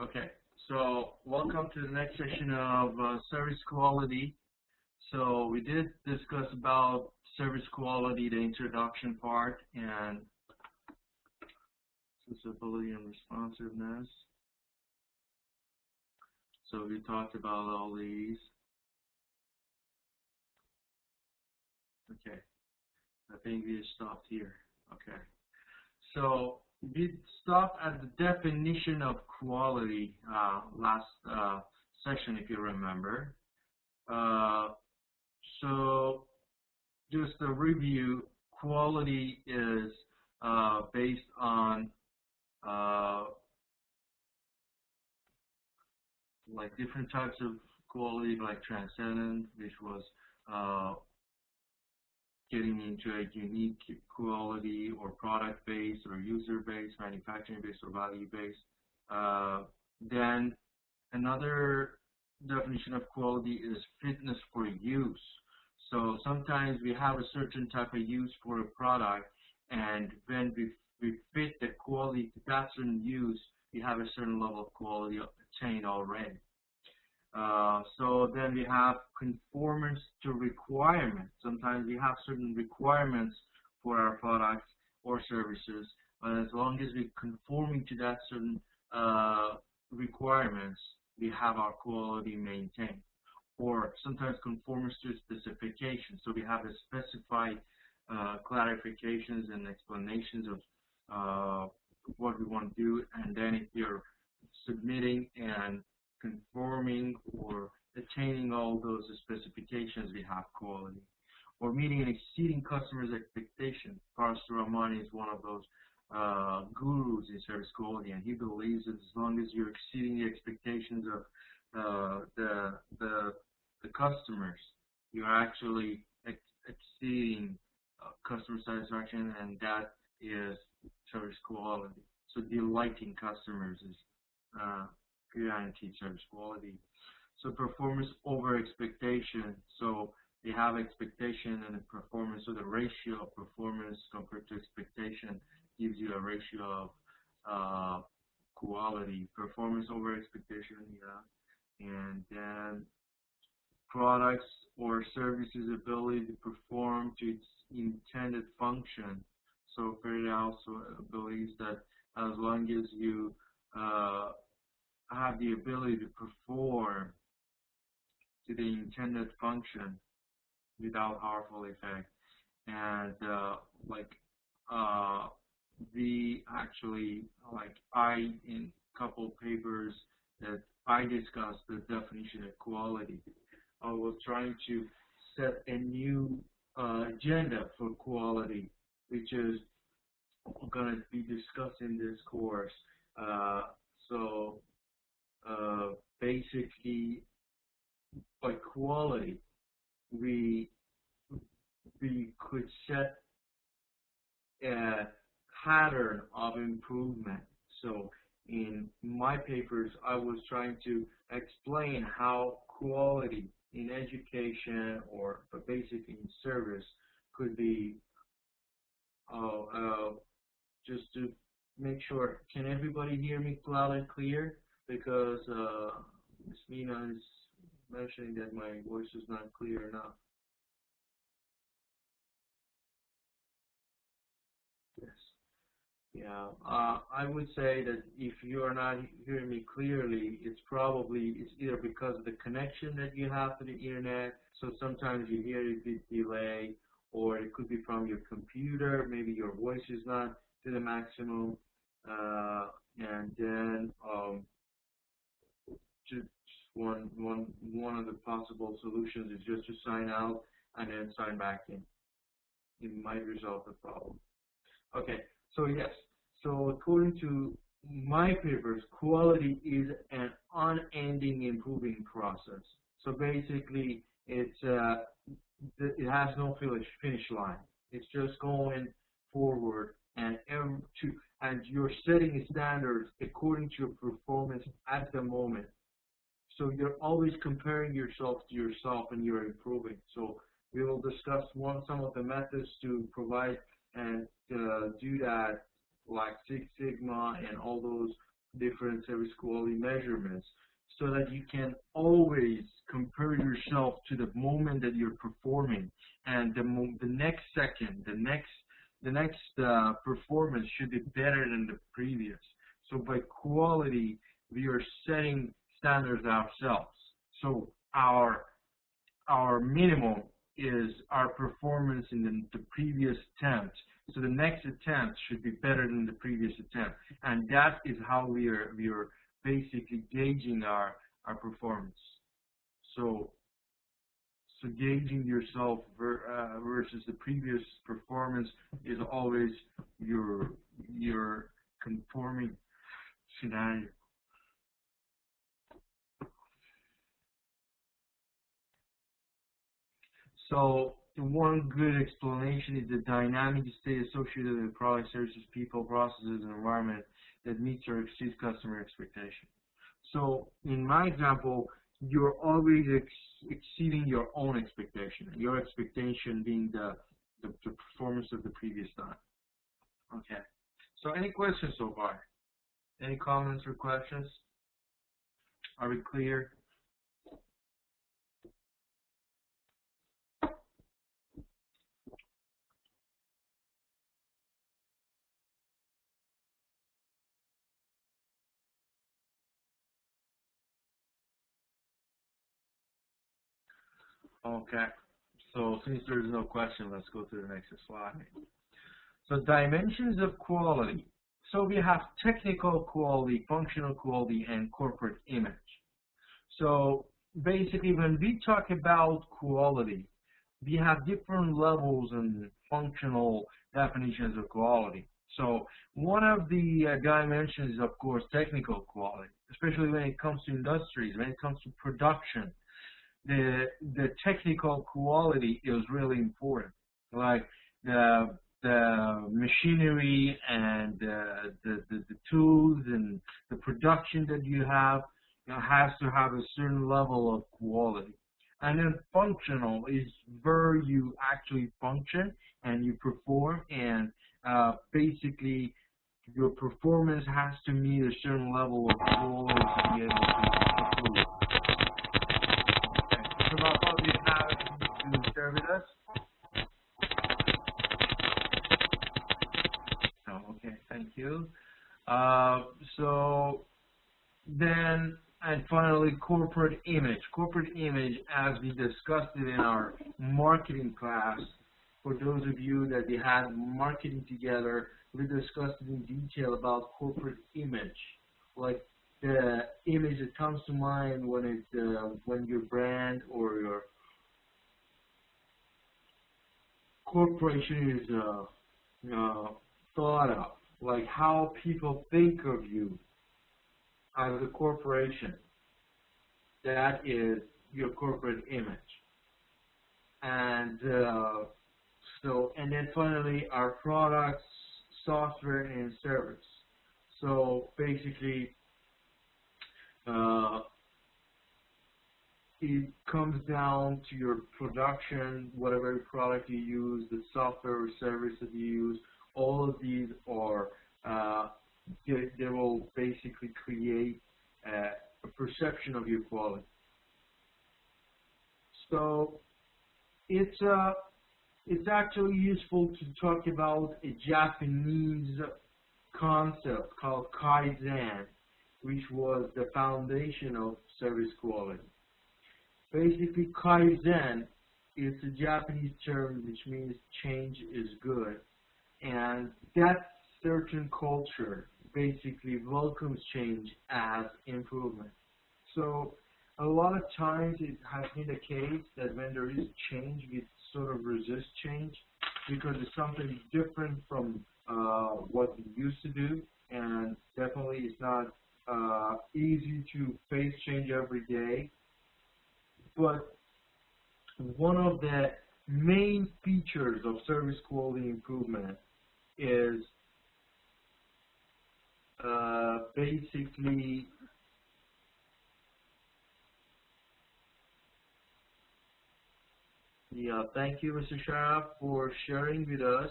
Okay, so welcome to the next session of service quality. So we did discuss about service quality, the introduction part, and accessibility and responsiveness. So we talked about all these. Okay, I think we stopped here. Okay, so we stopped at the definition of quality last session, if you remember. So just a review, quality is based on like different types of quality, like transcendent, which was getting into a unique quality or product-based or user-based, manufacturing-based or value-based. Then another definition of quality is fitness for use. So sometimes we have a certain type of use for a product, and when we fit the quality to that certain use, we have a certain level of quality attained already. So then we have conformance to requirements. Sometimes we have certain requirements for our products or services, but as long as we're conforming to that certain requirements, we have our quality maintained. Or sometimes conformance to specifications. So we have a specified clarifications and explanations of what we want to do, and then if you're submitting and conforming or attaining all those specifications, we have quality. Or meeting and exceeding customers' expectations. Pastor Rahmani is one of those gurus in service quality, and he believes that as long as you're exceeding the expectations of the customers, you're actually exceeding customer satisfaction, and that is service quality. So delighting customers is guaranteed service quality. So performance over expectation. So they have expectation and performance. So the ratio of performance compared to expectation gives you a ratio of quality. Performance over expectation, yeah. And then products or services ability to perform to its intended function. So Ferreira also believes that as long as you have the ability to perform to the intended function without harmful effect, and we actually, I in couple papers that I discussed the definition of quality. I was trying to set a new agenda for quality, which is going to be discussed in this course. Basically, by quality, we could set a pattern of improvement. So in my papers, I was trying to explain how quality in education or basically in service could be, just to make sure, can everybody hear me loud and clear? Because Ms. Mina is mentioning that my voice is not clear enough. Yes. Yeah. I would say that if you are not hearing me clearly, it's either because of the connection that you have to the internet. So sometimes you hear it with delay, or it could be from your computer. Maybe your voice is not to the maximum. And then just one of the possible solutions is just to sign out and then sign back in. It might resolve the problem. Okay, so yes, so according to my papers, quality is an unending improving process. So basically, it has no finish line. It's just going forward, and you're setting standards according to your performance at the moment. So you're always comparing yourself to yourself, and you're improving. So we will discuss some of the methods to provide and do that, like Six Sigma and all those different service quality measurements, so that you can always compare yourself to the moment that you're performing, and the next second, the next performance should be better than the previous. So by quality, we are setting standards ourselves. So our minimum is our performance in the previous attempt. So the next attempt should be better than the previous attempt, and that is how we are basically gauging our performance. So gauging yourself versus the previous performance is always your conforming scenario. So one good explanation is the dynamic state associated with product, services, people, processes, and environment that meets or exceeds customer expectation. So in my example, you're always exceeding your own expectation. Your expectation being the performance of the previous time. Okay. So any questions so far? Any comments or questions? Are we clear? Okay. So since there is no question, let's go to the next slide. So dimensions of quality. So we have technical quality, functional quality, and corporate image. So basically, when we talk about quality, we have different levels and functional definitions of quality. So one of the dimensions is, of course, technical quality, especially when it comes to industries, when it comes to production. The technical quality is really important. Like the machinery and the tools and the production that you have, has to have a certain level of quality. And then functional is where you actually function and you perform, and basically your performance has to meet a certain level of quality to be able to improve. Okay. So Rafa, do you have anything to share with us? Oh, okay, thank you. So then, and finally, corporate image. Corporate image, as we discussed it in our marketing class, for those of you that we had marketing together, we discussed it in detail about corporate image. Like the image that comes to mind when your brand or your corporation is thought of, like how people think of you as a corporation. That is your corporate image. And and then finally, our products, software, and service. So basically, it comes down to your production, whatever product you use, the software or service that you use. All of these are they will basically create a perception of your quality. So it's actually useful to talk about a Japanese concept called Kaizen, which was the foundation of service quality. Basically, Kaizen is a Japanese term which means change is good, and that certain culture basically welcomes change as improvement. So a lot of times it has been the case that when there is change, we sort of resist change because it's something different from what we used to do, and definitely it's not easy to face change every day. But one of the main features of service quality improvement is basically thank you, Mr. Sharaf, for sharing with us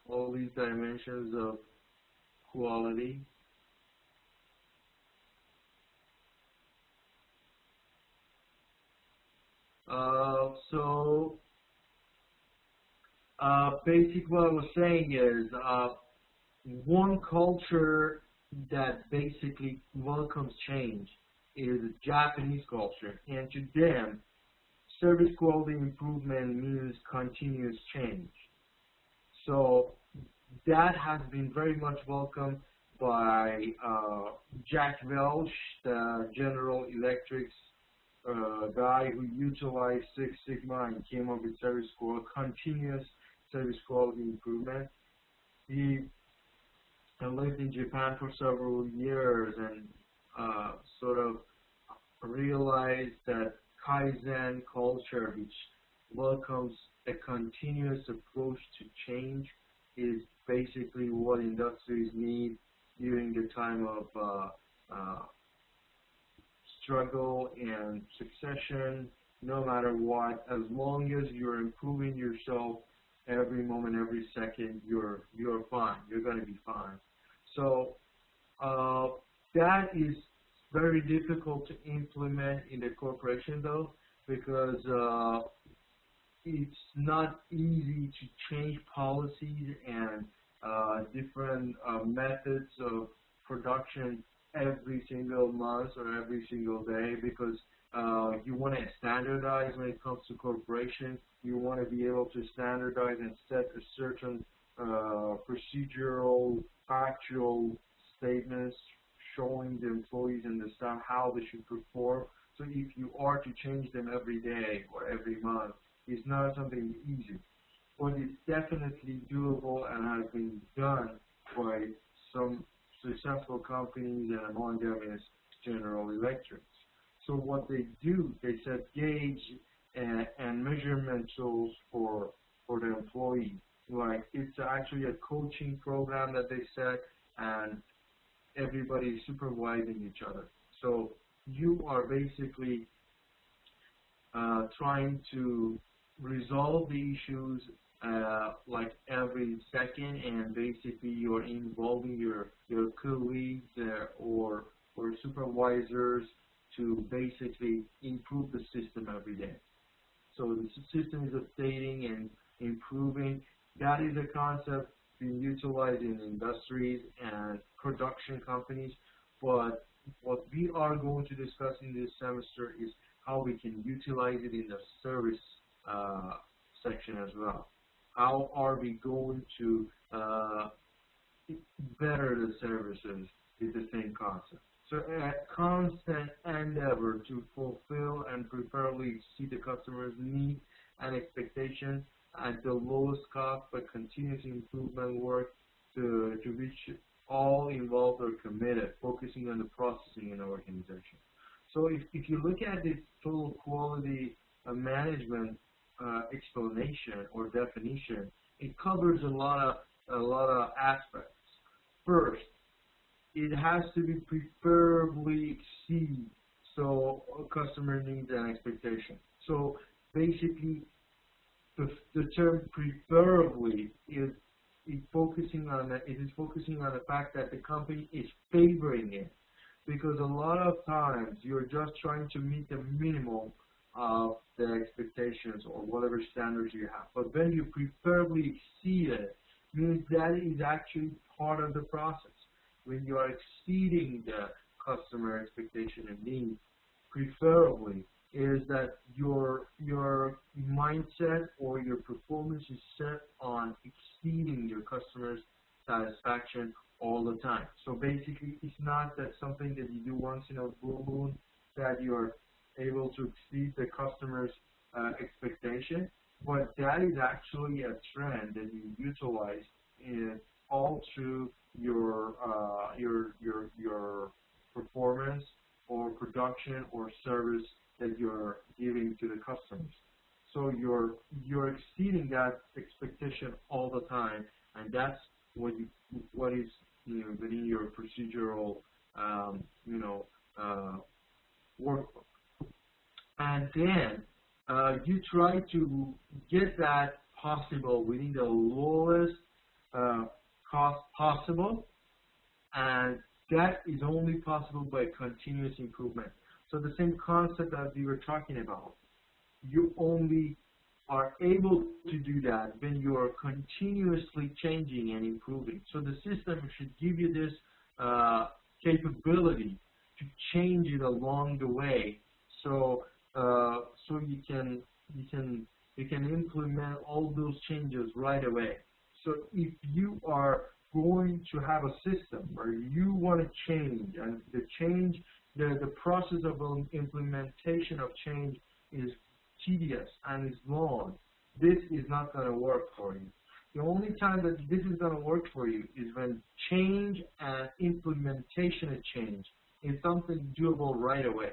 all these dimensions of quality. So basically what I was saying is one culture that basically welcomes change is Japanese culture, and to them, service quality improvement means continuous change. So that has been very much welcomed by Jack Welch, the General Electric's guy who utilized Six Sigma and came up with continuous service quality improvement. He lived in Japan for several years and sort of realized that Kaizen culture, which welcomes a continuous approach to change, is basically what industries need during the time of struggle and succession, no matter what. As long as you're improving yourself every moment, every second, you're fine. You're going to be fine. So that is very difficult to implement in the corporation, though, because it's not easy to change policies and different methods of production every single month or every single day, because you want to standardize when it comes to corporations. You want to be able to standardize and set a certain procedural, factual statements showing the employees and the staff how they should perform. So if you are to change them every day or every month, it's not something easy. But it's definitely doable and has been done by some successful companies, and among them is General Electric. So what they do, they set gauge and measurement tools for the employee. Like, it's actually a coaching program that they set, and everybody is supervising each other. So you are basically trying to resolve the issues like every second, and basically you're involving your colleagues or supervisors to basically improve the system every day. So the system is updating and improving. That is a concept being utilized in industries and production companies. But what we are going to discuss in this semester is how we can utilize it in the service section as well. How are we going to better the services with the same concept? So a constant endeavor to fulfill and preferably exceed the customer's needs and expectations at the lowest cost, but continuous improvement work to which all involved are committed, focusing on the processing in the organization. So if you look at this total quality management explanation or definition, it covers a lot of aspects. First, it has to be preferably exceed customer needs and expectations. So basically, the term preferably is focusing on the fact that the company is favoring it, because a lot of times you're just trying to meet the minimum of the expectations or whatever standards you have. But when you preferably exceed it, means that is actually part of the process. When you are exceeding the customer expectation and needs, preferably is that your mindset or your performance is set on exceeding your customer's satisfaction all the time. So basically, it's not that something that you do once in a blue moon that you're able to exceed the customer's expectation, but that is actually a trend that you utilize in all through your performance or production or service that you're giving to the customers. So you're exceeding that expectation all the time, and that's what is within your procedural workbook. And then you try to get that possible within the lowest cost possible, and that is only possible by continuous improvement. So the same concept that we were talking about. you only are able to do that when you are continuously changing and improving. So the system should give you this capability to change it along the way. So so you can implement all those changes right away. So if you are going to have a system where you want to change, and the process of implementation of change is tedious and is long, this is not going to work for you. The only time that this is going to work for you is when change and implementation of change is something doable right away.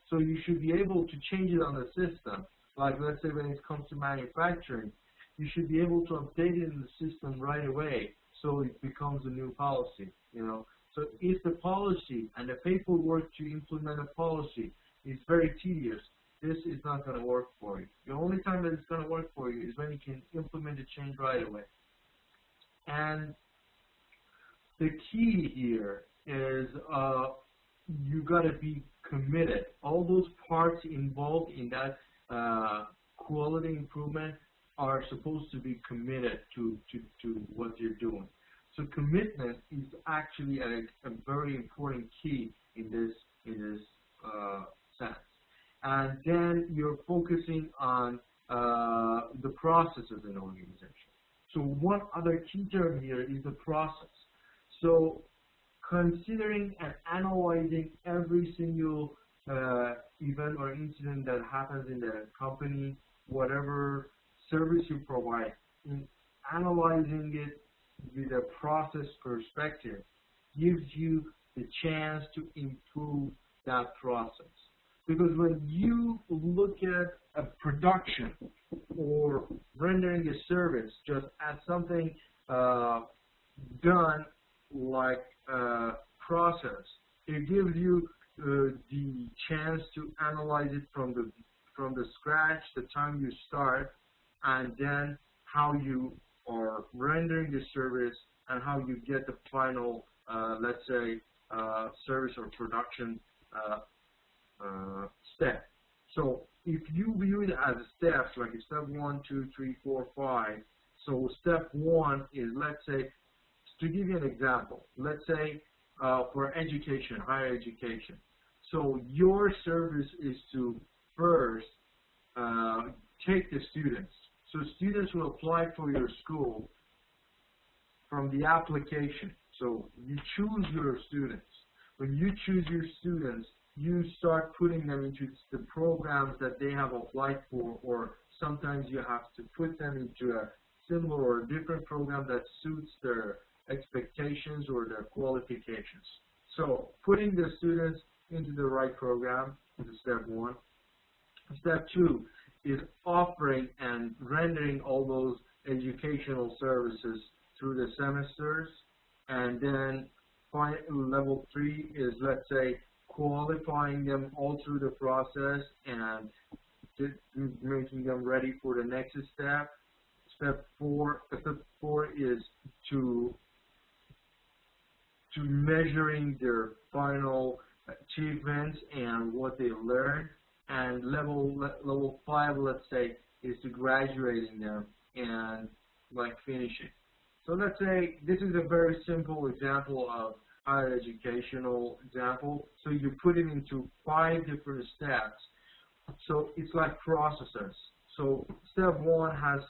So you should be able to change it on the system. Like, let's say when it comes to manufacturing, you should be able to update it in the system right away so it becomes a new policy, you know. So if the policy and the paperwork to implement a policy is very tedious, this is not going to work for you. The only time that it's going to work for you is when you can implement the change right away. And the key here is you got to be committed. All those parts involved in that quality improvement are supposed to be committed to what you're doing. So commitment is actually a very important key in this sense. And then you're focusing on the processes in an organization. So one other key term here is the process. So considering and analyzing every single event or incident that happens in the company, whatever service you provide, in analyzing it with a process perspective gives you the chance to improve that process. Because when you look at a production or rendering a service just as something done like a process, it gives you the chance to analyze it from the scratch, the time you start, and then how you are rendering the service and how you get the final, let's say, service or production step. So if you view it as steps, like step 1, 2, 3, 4, 5, so step 1 is, let's say, to give you an example, let's say for education, higher education. So your service is to first take the students. So students will apply for your school from the application. So you choose your students. When you choose your students, you start putting them into the programs that they have applied for, or sometimes you have to put them into a similar or different program that suits their expectations or their qualifications. So putting the students into the right program is step 1. Step 2 is offering and rendering all those educational services through the semesters. And then level 3 is, let's say, qualifying them all through the process and making them ready for the next step. Step 4 is to measuring their final achievements and what they learned. And level 5, let's say, is to graduating them and like finishing. So let's say this is a very simple example of higher educational example. So you put it into 5 different steps. So it's like processes. So step 1 has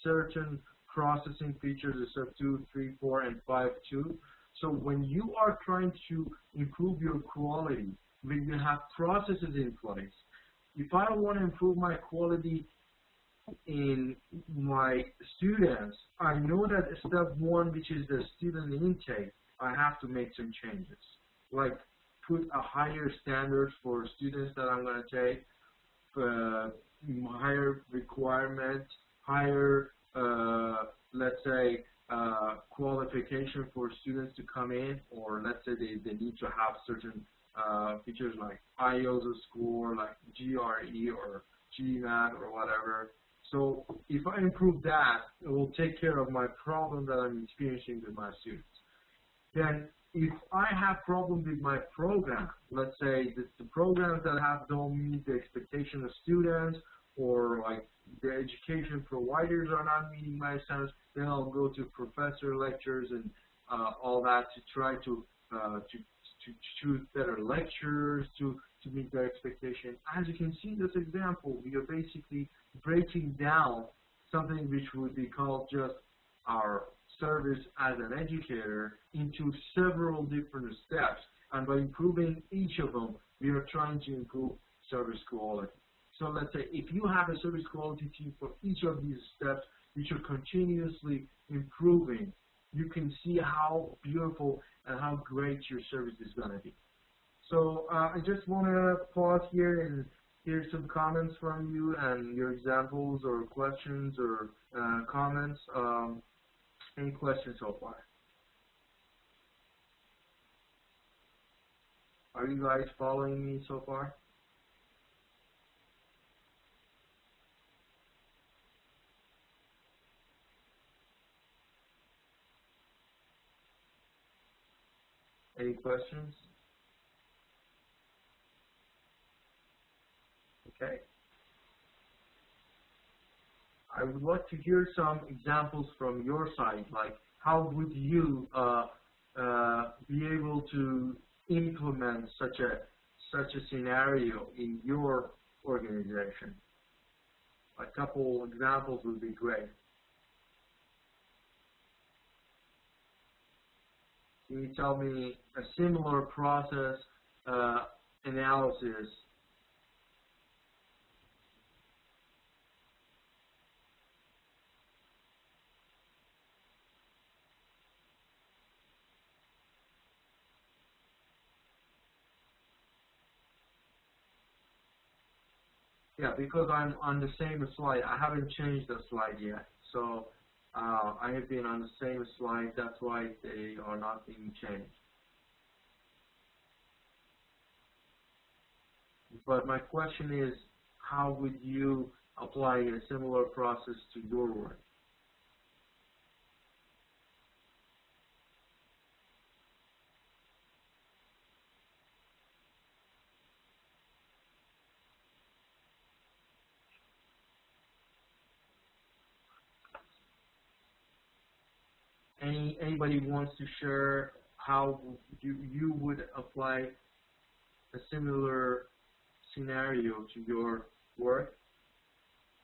certain processing features, step 2, 3, 4, and 5 too. So when you are trying to improve your quality, when you have processes in place, if I want to improve my quality in my students, I know that step 1, which is the student intake, I have to make some changes, like put a higher standards for students that I'm going to take, higher requirements, higher, let's say, qualification for students to come in, or let's say they need to have certain features like IOSA score, like GRE or GMAT or whatever. So if I improve that, it will take care of my problem that I'm experiencing with my students. Then if I have problems with my program, let's say the programs that don't meet the expectation of students, or like the education providers are not meeting my standards, then I'll go to professor lectures and all that to try to choose better lecturers to meet their expectation. As you can see in this example, we are basically breaking down something which would be called just our service as an educator into several different steps, and by improving each of them, we are trying to improve service quality. So let's say if you have a service quality team for each of these steps, which are continuously improving, you can see how beautiful and how great your service is going to be. So I just want to pause here and hear some comments from you and your examples or questions or comments. Any questions so far? Are you guys following me so far? Any questions? Okay. I would like to hear some examples from your side, like how would you be able to implement such a scenario in your organization? A couple examples would be great. Can you tell me a similar process analysis? Yeah, because I'm on the same slide. I haven't changed the slide yet. So I have been on the same slide. That's why they are not being changed. But my question is, how would you apply a similar process to your work? Anybody wants to share how you would apply a similar scenario to your work?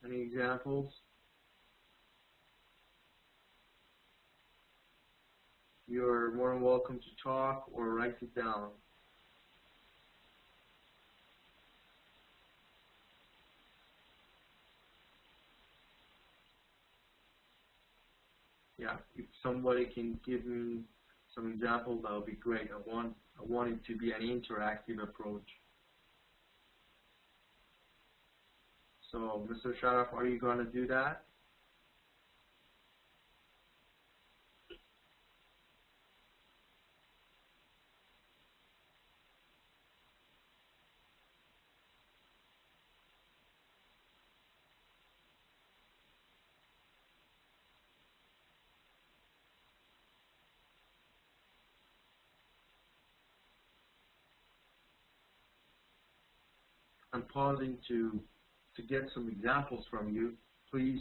Any examples? You're more than welcome to talk or write it down. Yeah, if somebody can give me some examples, that would be great. I want it to be an interactive approach. So, Mr. Sharaf, are you going to do that? I'm pausing to get some examples from you. Please,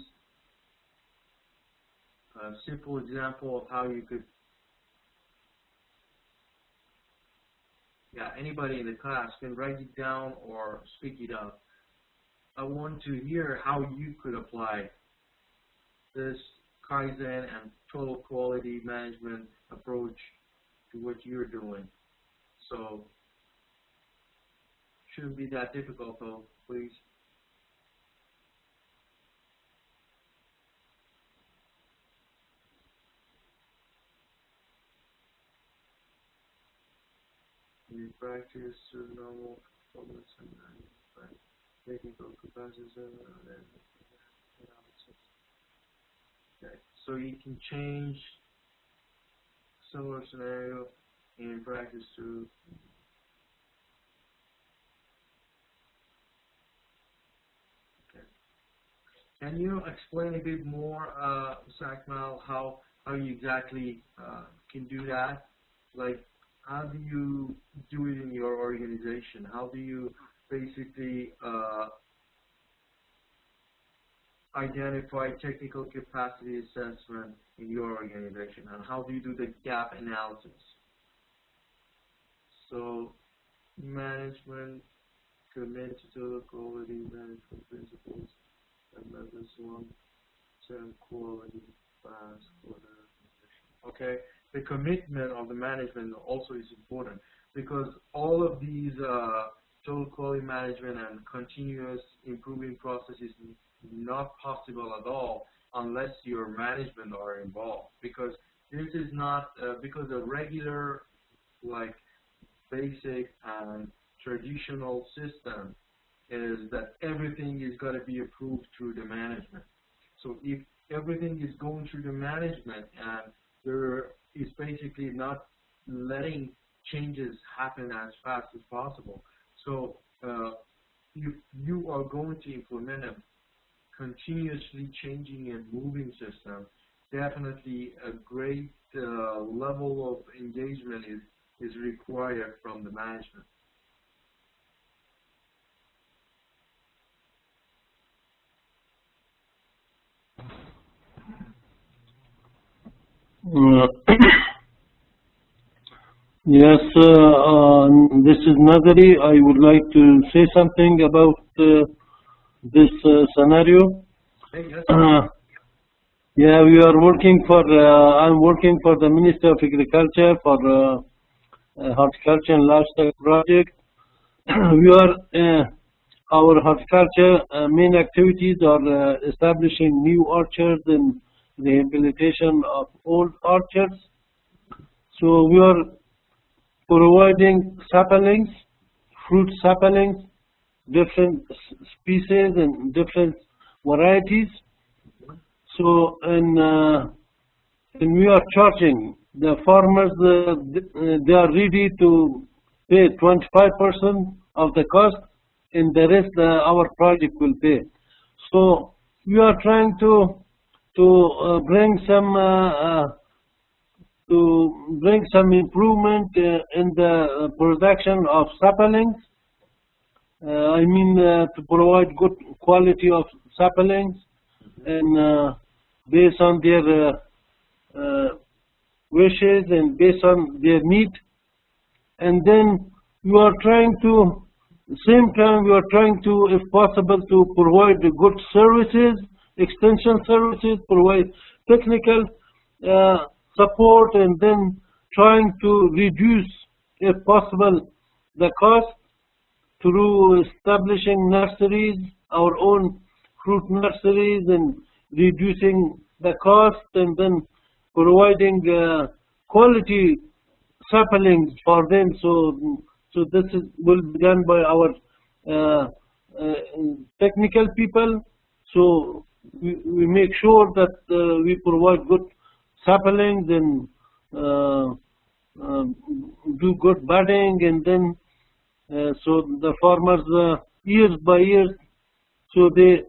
a simple example of how you could, yeah, anybody in the class can write it down or speak it up. I want to hear how you could apply this Kaizen and total quality management approach to what you're doing. So, shouldn't be that difficult though, please. You practice normal performance and technical capacity analysis. Okay, so you can change similar scenario in practice to. Okay. Can you explain a bit more, Sakmal, how you exactly can do that? Like, how do you do it in your organization? How do you basically identify technical capacity assessment in your organization, and how do you do the gap analysis? So management commit to quality management principles and methods long-term quality fast order. Okay, the commitment of the management also is important, because all of these total quality management and continuous improving processes not possible at all unless your management are involved, because this is not because a regular, like, basic and traditional system is that everything is going to be approved through the management. So if everything is going through the management and there is basically not letting changes happen as fast as possible, so if you are going to implement a continuously changing and moving system, definitely a great level of engagement is required from the management. Yes, this is Nazari. I would like to say something about this scenario. Hey, yes. Yeah, we are working for, I'm working for the Ministry of Agriculture for horticulture and livestock project. We are, our horticulture main activities are establishing new orchards and rehabilitation of old orchards. So we are providing saplings, fruit saplings, different species and different varieties. So, and we are charging the farmers, they are ready to pay 25% of the cost, and the rest our project will pay. So we are trying to bring some improvement in the production of saplings. I mean to provide good quality of saplings, and based on their wishes and based on their need. And then we are trying to, same time we are trying to, if possible, to provide good services, extension services, provide technical support, and then trying to reduce, if possible, the cost through establishing nurseries, our own fruit nurseries, and reducing the cost, and then providing quality saplings for them. So this will be done by our technical people. So we make sure that we provide good saplings and do good budding, and then so the farmers years by years, so they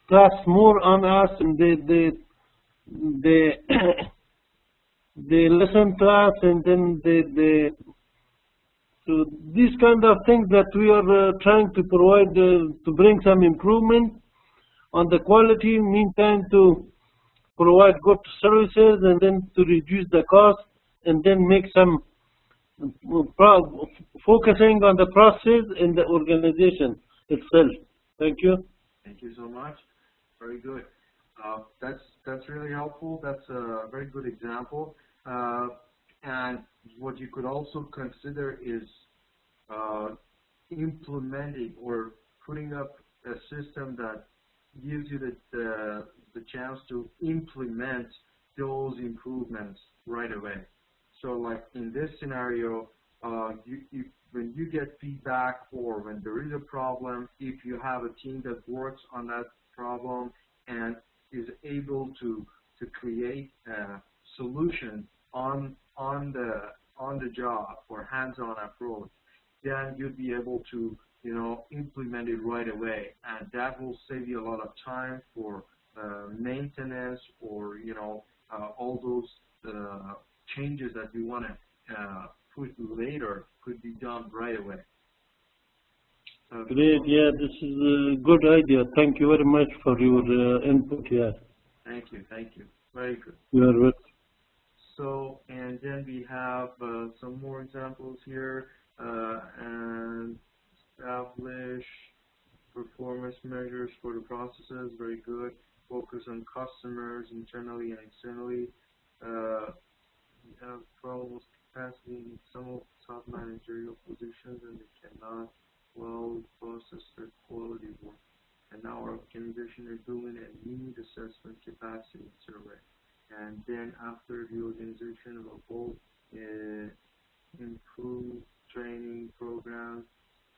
trust more on us, and they they listen to us, and then they so these kind of things that we are trying to provide to bring some improvement on the quality, meantime to provide good services, and then to reduce the cost, and then make some focusing on the process in the organization itself. Thank you. Thank you so much. Very good. That's really helpful. That's a very good example. And what you could also consider is implementing or putting up a system that gives you the chance to implement those improvements right away. So, like in this scenario, when you get feedback or when there is a problem, if you have a team that works on that problem and is able to create a solution on the job or hands-on approach, then you'd be able to implement it right away, and that will save you a lot of time for maintenance or all those changes that we want to put later could be done right away. So, Great. Yeah, this is a good idea. Thank you very much for your input. Yeah. thank you, thank you. Very good. You are welcome. So, and then we have some more examples here, and establish performance measures for the processes, very good. Focus on customers internally and externally. We have problems capacity in some of top managerial positions, and they cannot well process their quality work. And now our organization is doing a need assessment capacity survey. And then after the organization will hold improve training programs,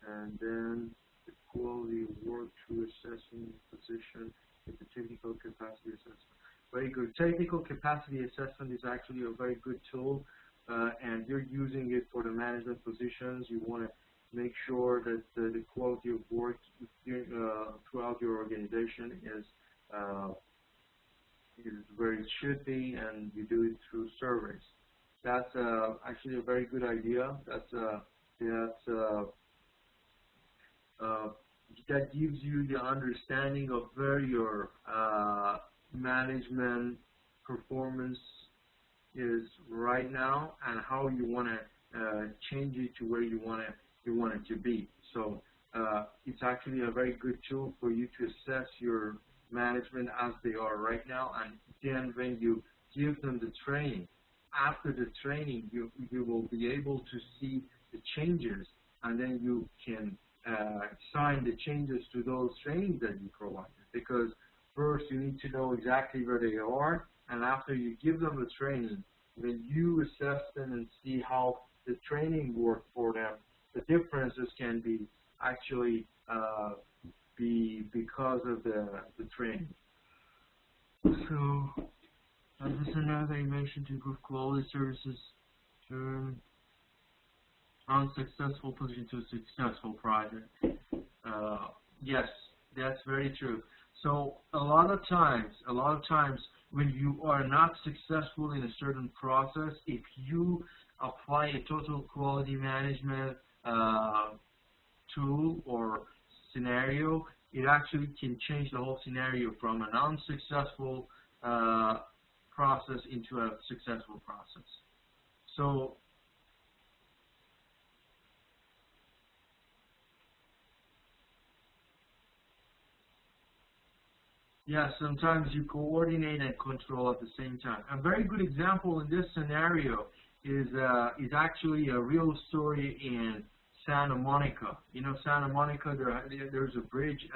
and then the quality of work through assessing position with the technical capacity assessment. Very good. Technical capacity assessment is actually a very good tool, and you're using it for the management positions. You want to make sure that the quality of work throughout your organization is where it should be, and you do it through surveys. That's actually a very good idea. That gives you the understanding of where your management performance is right now, and how you want to change it to where you want it to be. So it's actually a very good tool for you to assess your management as they are right now, and then when you give them the training, after the training you will be able to see the changes, and then you can assign the changes to those trainings that you provided. Because first you need to know exactly where they are, and after you give them the training, when you assess them and see how the training worked for them, the differences can be actually be because of the training. So this is another thing mentioned to improve quality services, turn unsuccessful position to a successful project. Yes, that's very true. So a lot of times when you are not successful in a certain process, if you apply a total quality management tool or scenario, it actually can change the whole scenario from an unsuccessful process into a successful process. So yeah, sometimes you coordinate and control at the same time. A very good example in this scenario is actually a real story in Santa Monica. You know, Santa Monica, there's a bridge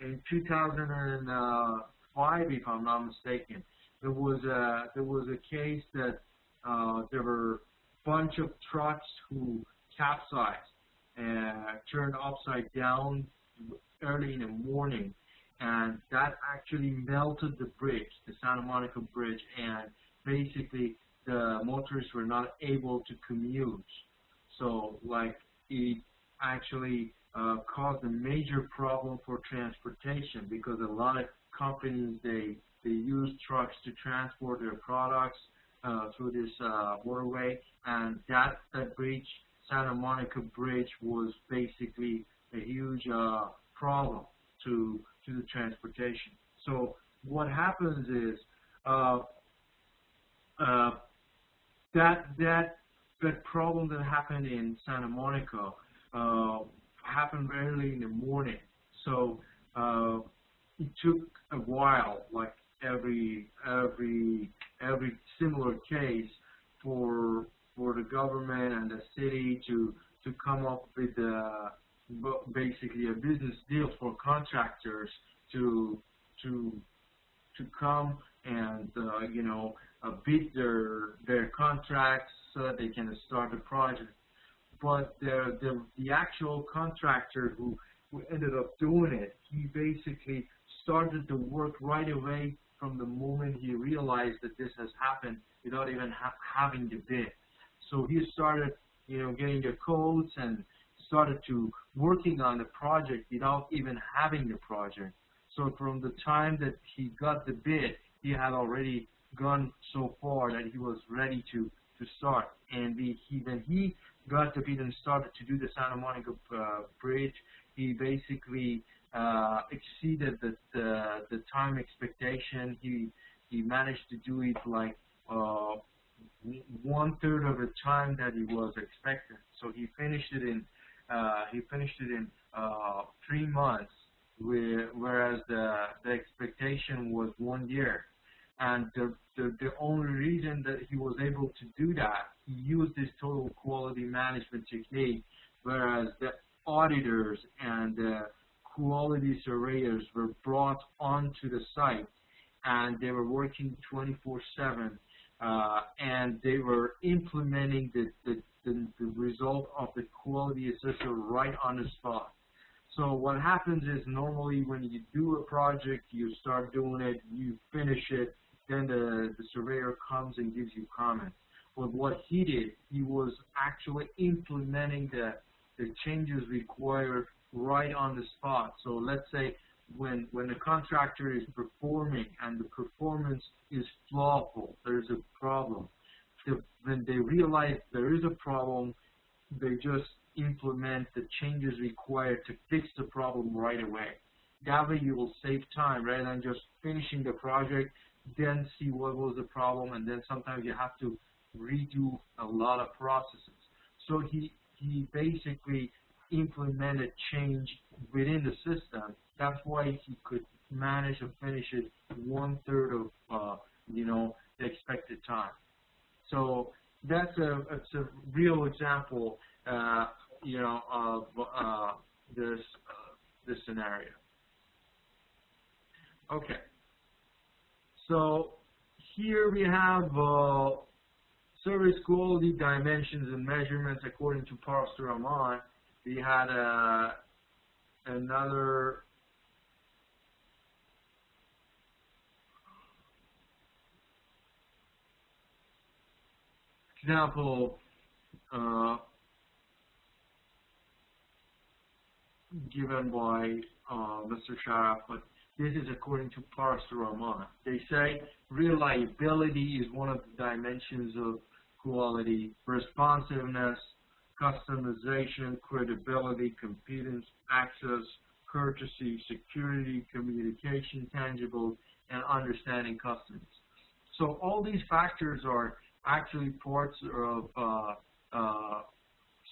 in 2005, if I'm not mistaken. There was a case that there were a bunch of trucks who capsized and turned upside down early in the morning, and that actually melted the bridge, the Santa Monica Bridge, and basically the motorists were not able to commute. So, like, it actually caused a major problem for transportation, because a lot of companies, they use trucks to transport their products through this waterway, and that bridge, Santa Monica Bridge, was basically a huge problem to the transportation. So what happens is that problem that happened in Santa Monica happened early in the morning. So it took a while, like every similar case, for the government and the city to come up with basically a business deal for contractors to come and bid their contracts so that they can start the project. But the actual contractor who ended up doing it, he basically started the work right away from the moment he realized that this has happened, without even having the bid. So he started, getting the codes and started to working on the project without even having the project. So from the time that he got the bid, he had already gone so far that he was ready to to start. And when he got the bid and started to do the Santa Monica Bridge, he basically exceeded the time expectation. He managed to do it like 1/3 of the time that he was expected. So he finished it in 3 months, whereas the expectation was 1 year. And the only reason that he was able to do that, he used this total quality management technique, whereas the auditors and the quality surveyors were brought onto the site, and they were working 24/7, and they were implementing the result of the quality assessor right on the spot. So what happens is, normally when you do a project, you start doing it, you finish it, then the surveyor comes and gives you comments. But what he did, he was actually implementing the changes required right on the spot. So let's say when the contractor is performing and the performance is flawful, there's a problem. When they realize there is a problem, they just implement the changes required to fix the problem right away. That way you will save time rather than just finishing the project, then see what was the problem, and then sometimes you have to redo a lot of processes. So he basically implemented change within the system. That's why he could manage to finish it 1/3 of the expected time. So that's a real example of this scenario. Okay. So here we have service quality dimensions and measurements according to Parser Rahman. We had another example given by Mr. Sharaf, but this is according to Parser Rahman. They say reliability is one of the dimensions of quality, responsiveness, customization, credibility, competence, access, courtesy, security, communication, tangible, and understanding customers. So all these factors are actually parts of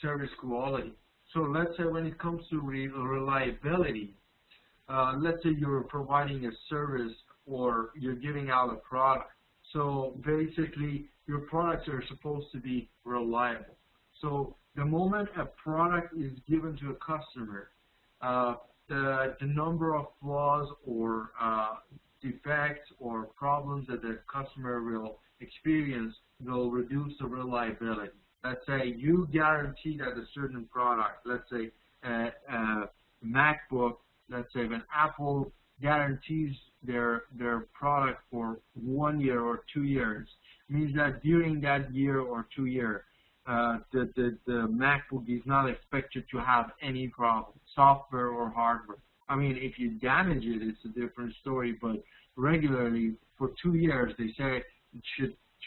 service quality. So let's say when it comes to reliability, let's say you're providing a service or you're giving out a product. So basically, your products are supposed to be reliable. So the moment a product is given to a customer, the number of flaws or defects or problems that the customer will experience will reduce the reliability. Let's say you guarantee that a certain product, let's say a MacBook, let's say when Apple guarantees their product for 1 year or 2 years, means that during that year or 2 year, the MacBook is not expected to have any problem, software or hardware. I mean, if you damage it, it's a different story, but regularly for 2 years, they say it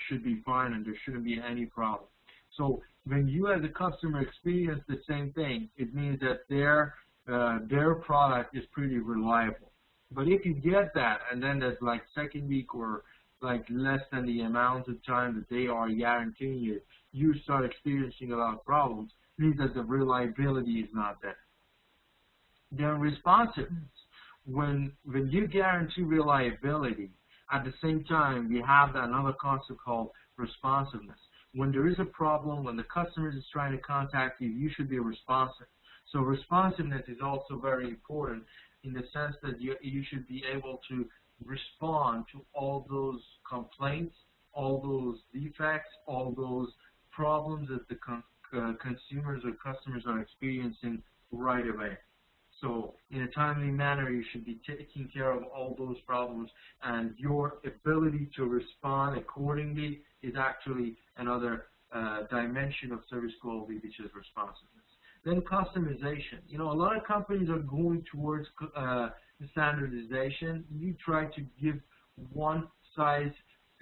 should be fine and there shouldn't be any problem. So when you as a customer experience the same thing, it means that their product is pretty reliable. But if you get that, and then there's like second week or like less than the amount of time that they are guaranteeing it, you start experiencing a lot of problems, it means that the reliability is not there. Then responsiveness. When you guarantee reliability, at the same time, we have another concept called responsiveness. When there is a problem, when the customer is trying to contact you, you should be responsive. So responsiveness is also very important in the sense that you should be able to respond to all those complaints, all those defects, all those problems that the consumers or customers are experiencing right away. So in a timely manner, you should be taking care of all those problems, and your ability to respond accordingly is actually another dimension of service quality, which is responsiveness. Then customization. You know, a lot of companies are going towards standardization. You try to give one size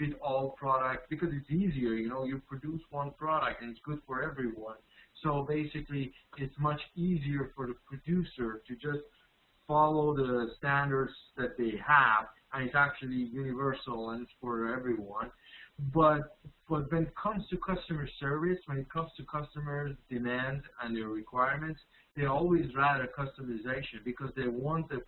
fit-all product because it's easier. You produce one product and it's good for everyone. So basically, it's much easier for the producer to just follow the standards that they have, and it's actually universal and it's for everyone. But when it comes to customer service, when it comes to customers' demands and their requirements, they always rather customization because they want the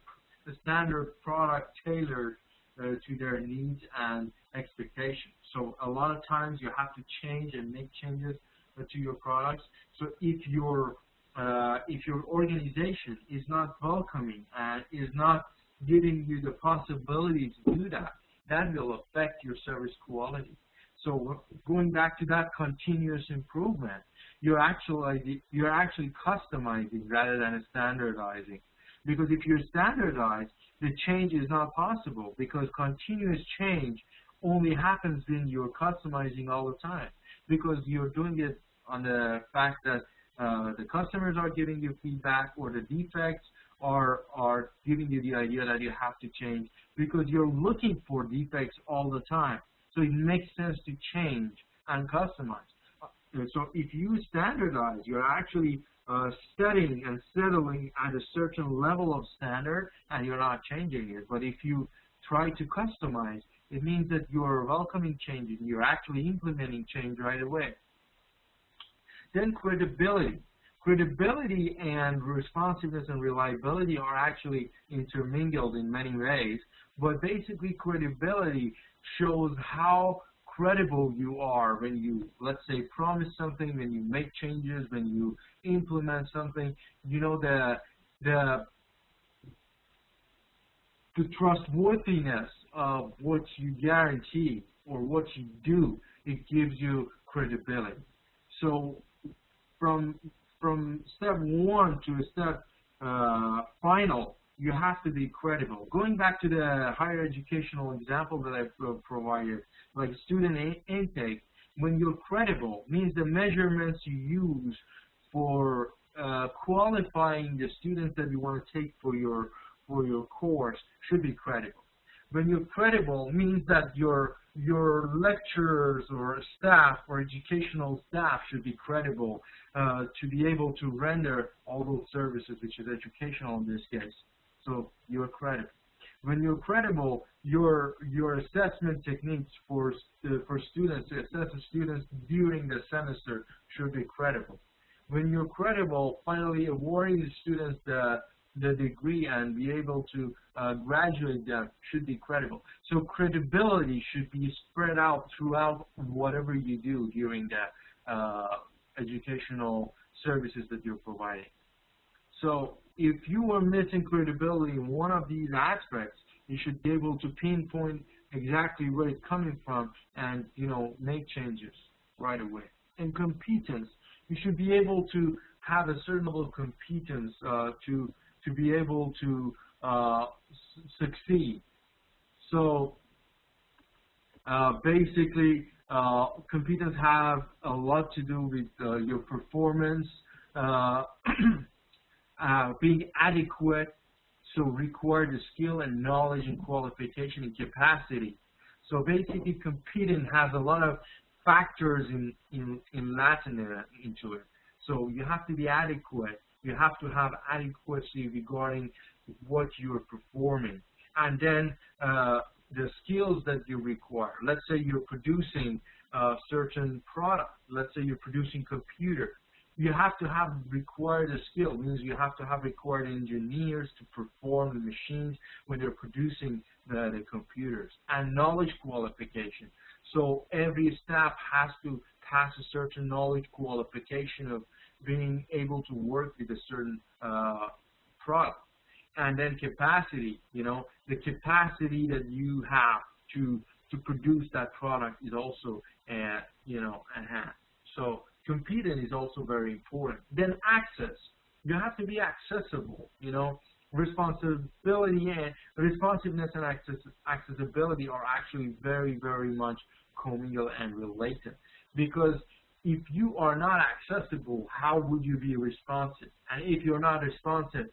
standard product tailored to their needs and expectations. So a lot of times you have to change and make changes to your products. So if your organization is not welcoming and is not giving you the possibility to do that, that will affect your service quality. So going back to that continuous improvement, you're actually customizing rather than standardizing. Because if you're standardized, the change is not possible because continuous change only happens when you're customizing all the time. Because you're doing it on the fact that the customers are giving you feedback or the defects are giving you the idea that you have to change because you're looking for defects all the time. So it makes sense to change and customize. So if you standardize, you're actually setting and settling at a certain level of standard and you're not changing it. But if you try to customize, it means that you're welcoming changes. You're actually implementing change right away. Then credibility. Credibility and responsiveness and reliability are actually intermingled in many ways, but basically credibility shows how credible you are when you, let's say, promise something, when you make changes, when you implement something. The trustworthiness of what you guarantee or what you do, it gives you credibility. So from step one to step final, you have to be credible. Going back to the higher educational example that I provided, like student intake, when you're credible, means the measurements you use for qualifying the students that you want to take for your course should be credible. When you're credible, means that your lecturers or staff or educational staff should be credible to be able to render all those services, which is educational in this case. So you're credible. When you're credible, your assessment techniques for students to assess the students during the semester should be credible. When you're credible, finally awarding the students the degree and be able to graduate them should be credible. So credibility should be spread out throughout whatever you do during the educational services that you're providing. So if you are missing credibility in one of these aspects, you should be able to pinpoint exactly where it's coming from and, make changes right away. And competence, you should be able to have a certain level of competence to be able to succeed. So basically, competence have a lot to do with your performance, being adequate, so require the skill and knowledge and qualification and capacity. So basically, competence has a lot of factors in Latin into it. So you have to be adequate. You have to have adequacy regarding what you are performing. And then the skills that you require. Let's say you're producing a certain product. Let's say you're producing computer. You have to have required a skill. It means you have to have required engineers to perform the machines when they're producing the computers. And knowledge qualification. So every staff has to pass a certain knowledge qualification of being able to work with a certain product. And then capacity, the capacity that you have to produce that product is also, enhanced. So competence is also very important. Then access, you have to be accessible, responsibility and responsiveness and accessibility are actually very, very much commingled and related. Because if you are not accessible, how would you be responsive? And if you're not responsive,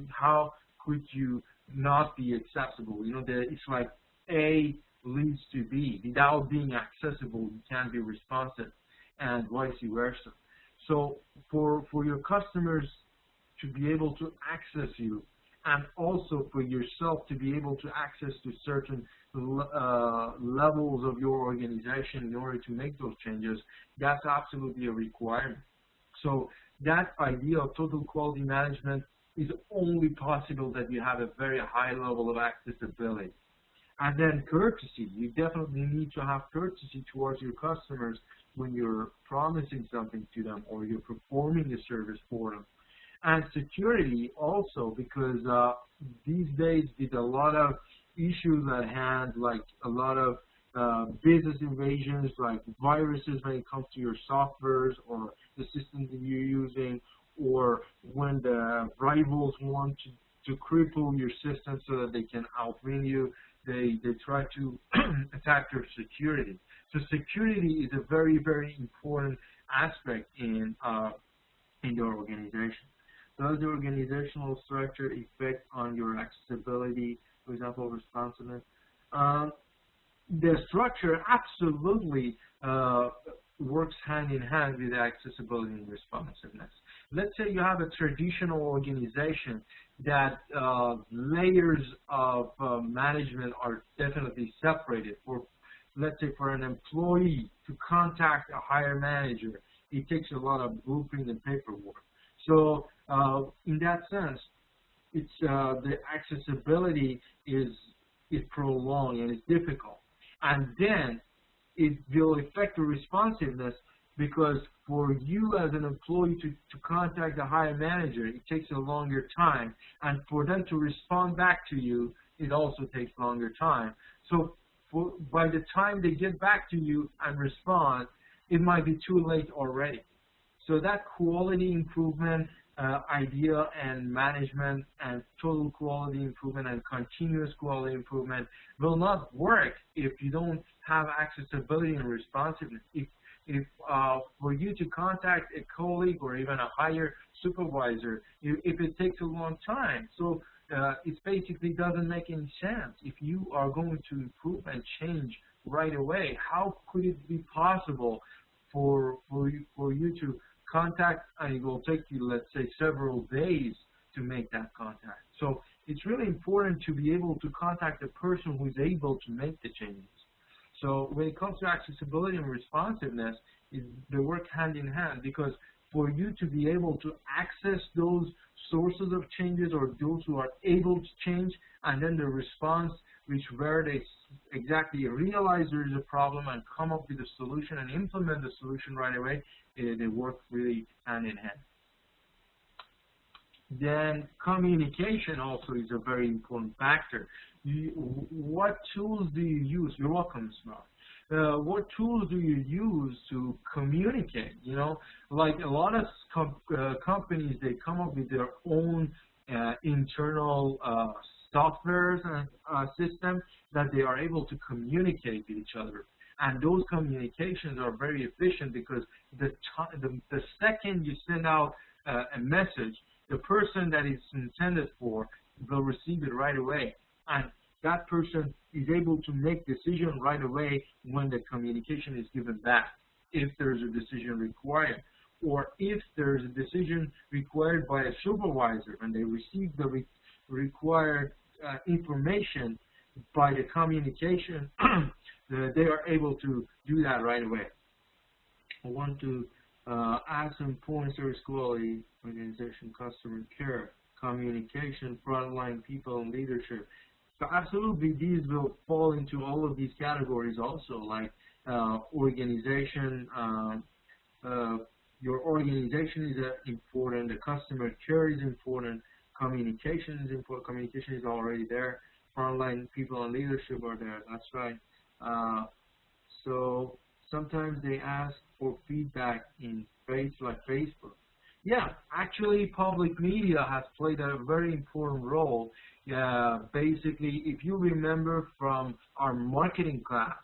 how could you not be accessible? It's like A needs to be. Without being accessible, you can't be responsive, and vice versa. So for your customers to be able to access you, and also for yourself to be able to access to certain levels of your organization in order to make those changes, that's absolutely a requirement. So that idea of total quality management is only possible that you have a very high level of accessibility. And then courtesy, you definitely need to have courtesy towards your customers when you're promising something to them or you're performing a service for them. And security also, because these days with a lot of issues at hand, like a lot of business invasions, like viruses when it comes to your softwares or the systems that you're using, or when the rivals want to cripple your system so that they can outwin you, they try to attack your security. So security is a very, very important aspect in your organization. Does the organizational structure affect on your accessibility, for example, responsiveness? The structure absolutely works hand in hand with accessibility and responsiveness. Let's say you have a traditional organization that layers of management are definitely separated. For, let's say, for an employee to contact a higher manager, it takes a lot of blueprint and paperwork. So in that sense, it's the accessibility is prolonged and it's difficult. And then it will affect the responsiveness, because for you as an employee to contact a higher manager, it takes a longer time. And for them to respond back to you, it also takes longer time. So by the time they get back to you and respond, it might be too late already. So that quality improvement idea and management and total quality improvement and continuous quality improvement will not work if you don't have accessibility and responsiveness. If for you to contact a colleague or even a higher supervisor, if it takes a long time, so it basically doesn't make any sense. If you are going to improve and change right away, how could it be possible for you to contact, and it will take you, let's say, several days to make that contact? So it's really important to be able to contact the person who is able to make the changes. So when it comes to accessibility and responsiveness, they work hand in hand, because for you to be able to access those sources of changes or those who are able to change, and then the response, where they exactly realize there is a problem and come up with a solution and implement the solution right away, they work really hand in hand. Then communication also is a very important factor. What tools do you use? You're welcome, Smart. What tools do you use to communicate? You know, like a lot of companies, they come up with their own internal softwares and systems that they are able to communicate with each other. And those communications are very efficient, because the second you send out a message, the person that it's intended for will receive it right away. And that person is able to make decision right away when the communication is given back, if there's a decision required, or if there's a decision required by a supervisor and they receive the required information by the communication, they are able to do that right away. I want to add some points: service quality, organization, customer care, communication, frontline people, and leadership. So absolutely, these will fall into all of these categories also, like organization. Your organization is important. The customer care is important. Communication is important. Communication is already there. Frontline people and leadership are there. That's right. So sometimes they ask for feedback in like Facebook. Yeah, actually, public media has played a very important role. Basically, if you remember from our marketing class,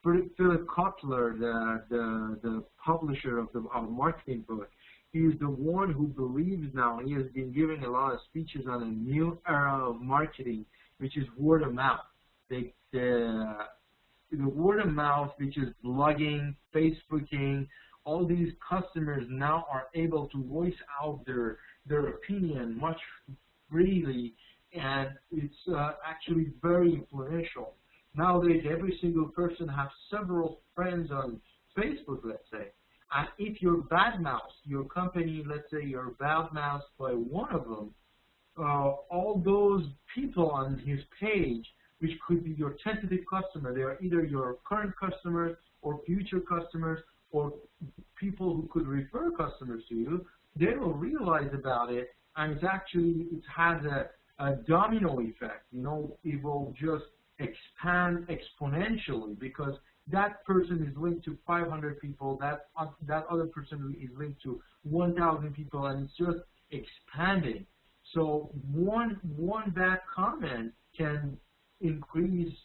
Philip Kotler, the publisher of our marketing book, he is the one who believes now, he has been giving a lot of speeches on a new era of marketing which is word of mouth. The word of mouth, which is blogging, Facebooking, all these customers now are able to voice out their opinion much freely, and it's actually very influential. Nowadays, every single person has several friends on Facebook, let's say. And if you're badmouthed, your company, let's say you're badmouthed by one of them, all those people on his page, which could be your tentative customer, they are either your current customers or future customers or people who could refer customers to you, they will realize about it, and it has a domino effect. You know, it will just expand exponentially because that person is linked to 500 people, that other person is linked to 1,000 people, and it's just expanding. So one bad comment can increase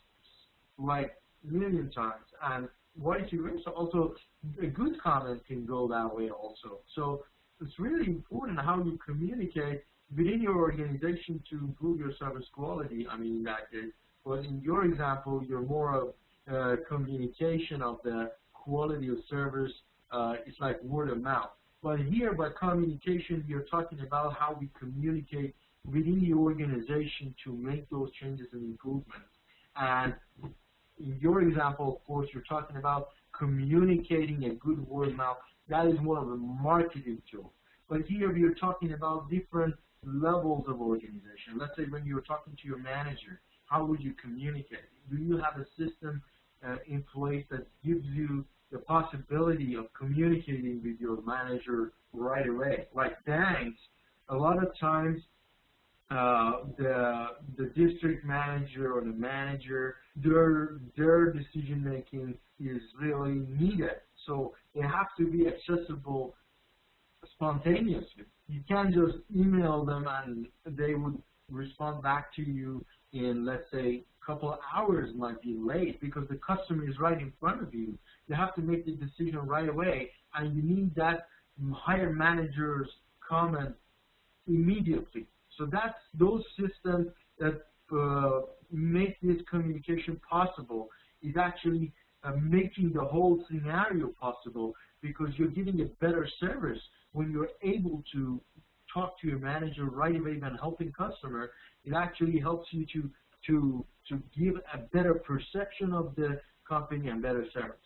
like a million times, and vice versa. Also, a good comment can go that way also. So it's really important how you communicate within your organization to improve your service quality. I mean, in that case, but in your example, you're more of communication of the quality of service. It's like word of mouth. But here, by communication, you're talking about how we communicate within the organization to make those changes and improvements. And in your example, of course, you're talking about communicating a good word of mouth. That is one of the marketing tools. But here we are talking about different levels of organization. Let's say when you're talking to your manager, how would you communicate? Do you have a system in place that gives you the possibility of communicating with your manager right away? Like banks, a lot of times the district manager or the manager, their decision making is really needed. So they have to be accessible spontaneously. You can't just email them and they would respond back to you in, let's say, a couple of hours. Might be late because the customer is right in front of you. You have to make the decision right away, and you need that higher manager's comment immediately. So that's those systems that make this communication possible is actually making the whole scenario possible, because you're giving a better service when you're able to talk to your manager right away when helping customer. It actually helps you to give a better perception of the company and better service.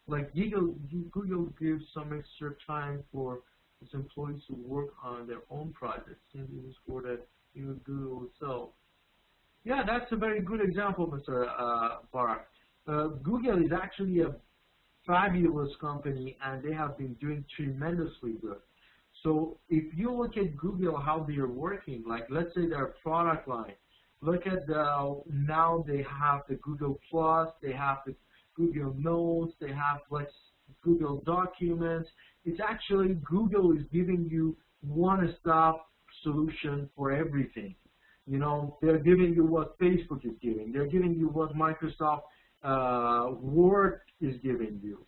Like Google gives some extra time for its employees to work on their own projects, and it is for the Google itself. Yeah, that's a very good example, Mr. Barak. Google is actually a fabulous company, and they have been doing tremendously good. So if you look at Google, how they are working, like let's say their product line, look at now they have the Google Plus, they have the Google Notes, they have Google Documents. It's actually Google is giving you one-stop solution for everything. You know, they're giving you what Facebook is giving. They're giving you what Microsoft Word is giving you.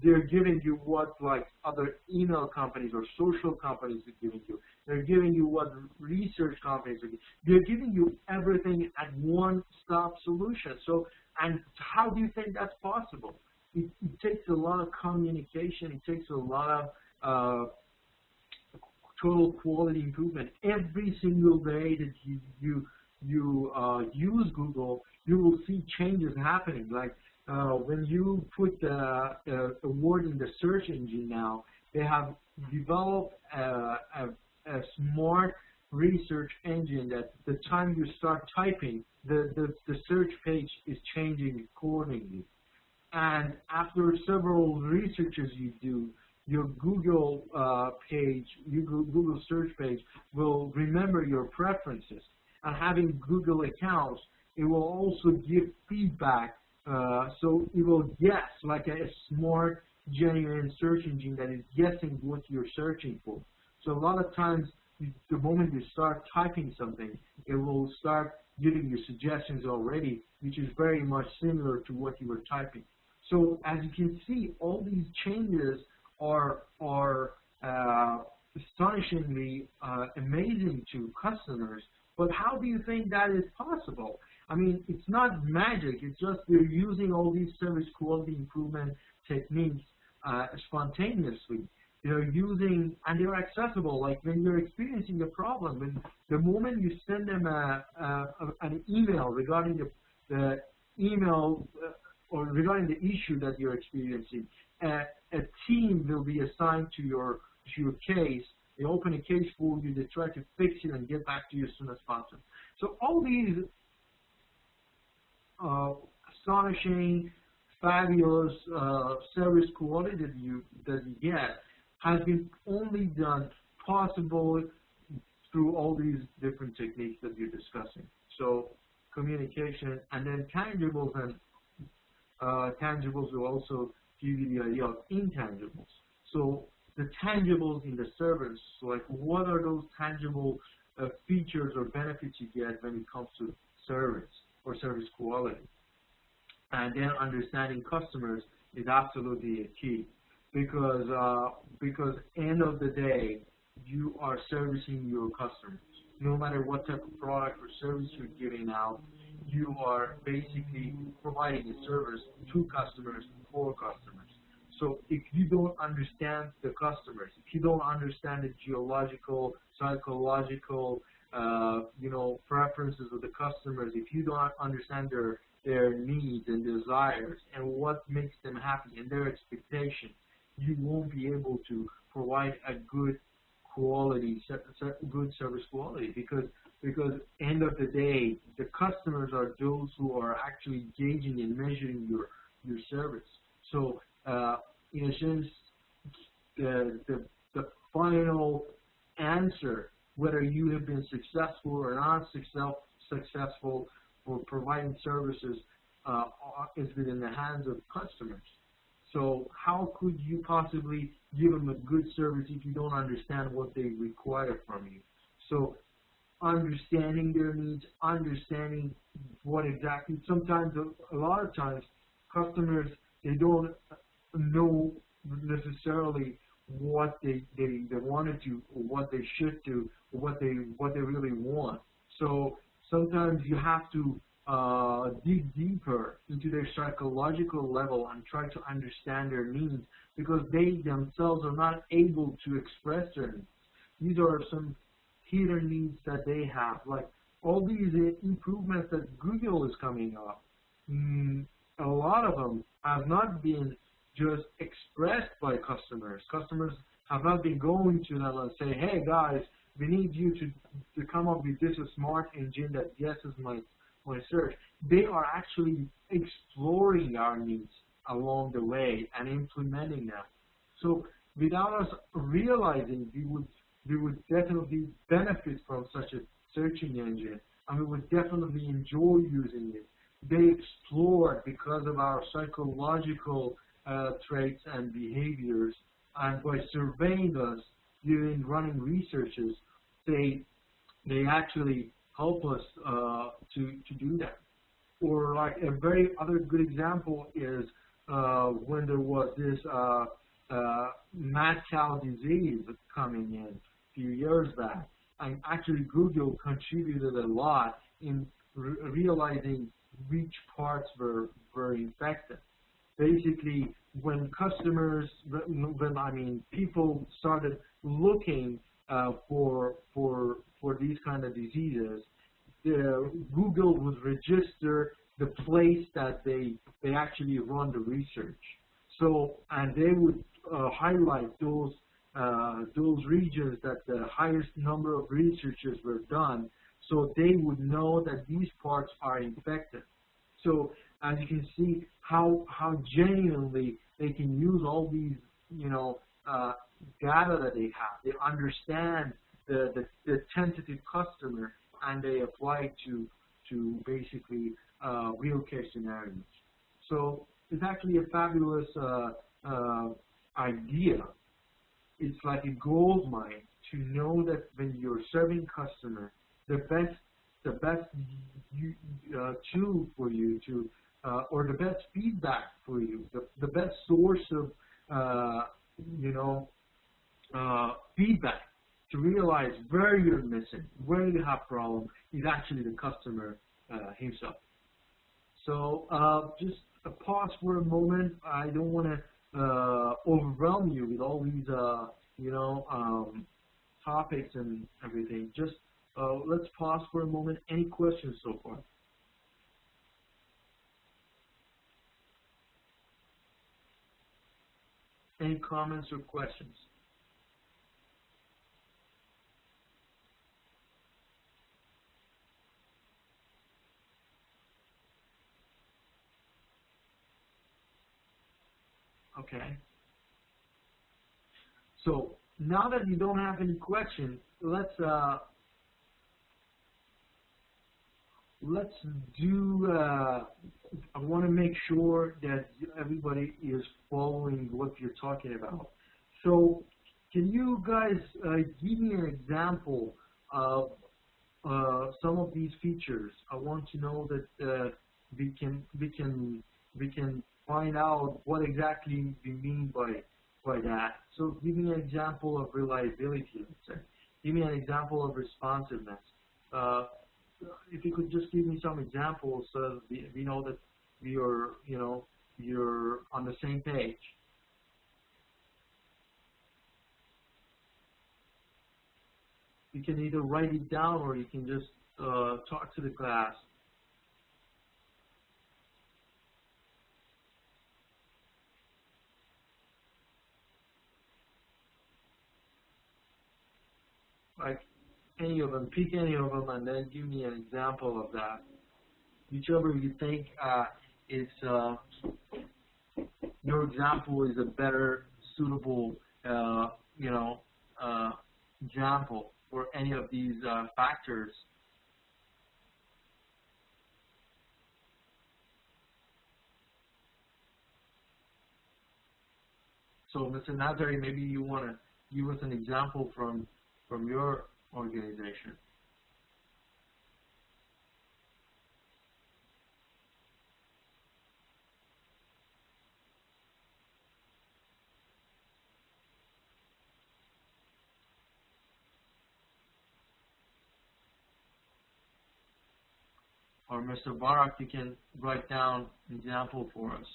They're giving you what like other email companies or social companies are giving you. They're giving you what research companies are giving you. They're giving you everything at one-stop solution. So, and how do you think that's possible? It takes a lot of communication. It takes a lot of total quality improvement. Every single day that you use Google, you will see changes happening. Like when you put a word in the search engine now, they have developed a smart research engine that the time you start typing, the search page is changing accordingly. And after several researches you do, your Google page, your Google search page will remember your preferences. And having Google accounts, it will also give feedback. So it will guess, like a smart, genuine search engine that is guessing what you're searching for. So a lot of times, the moment you start typing something, it will start giving you suggestions already, which is very much similar to what you were typing. So as you can see, all these changes are astonishingly amazing to customers, But how do you think that is possible? I mean, it's not magic. It's just they're using all these service quality improvement techniques spontaneously. They're using, and they're accessible. Like when you're experiencing a problem, when the moment you send them an email regarding the email or regarding the issue that you're experiencing, a team will be assigned to your case. They open a case for you. They try to fix it and get back to you as soon as possible. So all these astonishing, fabulous service quality that you get has been only done possible through all these different techniques that you're discussing. So communication, and then tangibles, and tangibles will also give you the idea of intangibles. So the tangibles in the service, like what are those tangible features or benefits you get when it comes to service or service quality? And then understanding customers is absolutely a key, because end of the day, you are servicing your customers. No matter what type of product or service you're giving out, you are basically providing a service to customers, for customers. So if you don't understand the customers, if you don't understand the geological, psychological, preferences of the customers, if you don't understand their needs and desires and what makes them happy and their expectations, you won't be able to provide a good quality, good service quality, because end of the day, the customers are those who are actually gauging and measuring your service. So in a sense, the final answer, whether you have been successful or not successful for providing services, is within the hands of customers. So how could you possibly give them a good service if you don't understand what they require from you? So understanding their needs, understanding what exactly, sometimes, a lot of times, customers, they don't know necessarily what they want to do, or what they should do, or what they really want. So sometimes you have to dig deeper into their psychological level and try to understand their needs, because they themselves are not able to express their needs. These are some hidden needs that they have, like all these improvements that Google is coming up. A lot of them have not been just expressed by customers. Customers have not been going to them and say, hey guys, we need you to come up with this smart engine that guesses my search. They are actually exploring our needs along the way and implementing them. So without us realizing, we would definitely benefit from such a searching engine, and we would definitely enjoy using it. They explore because of our psychological traits and behaviors, and by surveying us during running researches, they actually help us to do that. Or like a very other good example is when there was this mad cow disease coming in a few years back, and actually Google contributed a lot in realizing which parts were infected. Basically, when people started looking for these kind of diseases, Google would register the place that they actually run the research. So, and they would highlight those regions that the highest number of researchers were done, so they would know that these parts are infected. So, as you can see, how genuinely they can use all these, data that they have. They understand the tentative customer, and they apply to basically real case scenarios. So it's actually a fabulous idea. It's like a gold mine to know that when you're serving customers, the best tool for you to, or the best feedback for you, the best source of, feedback to realize where you're missing, where you have problem, is actually the customer himself. So just a pause for a moment. I don't want to overwhelm you with all these, topics and everything. Just let's pause for a moment. Any questions so far? Any comments or questions? Okay. So now that you don't have any questions, let's do. I want to make sure that everybody is following what you're talking about. So, can you guys give me an example of some of these features? I want to know that we can find out what exactly we mean by that. So, give me an example of reliability. Let's say. Give me an example of responsiveness. If you could just give me some examples so we know that you're on the same page. You can either write it down or you can just talk to the class. Like any of them, pick any of them and then give me an example of that. Whichever you think is your example is a better suitable example for any of these factors. So, Mr. Nazari, maybe you want to give us an example from your organization. Or Mr. Barak, you can write down an example for us.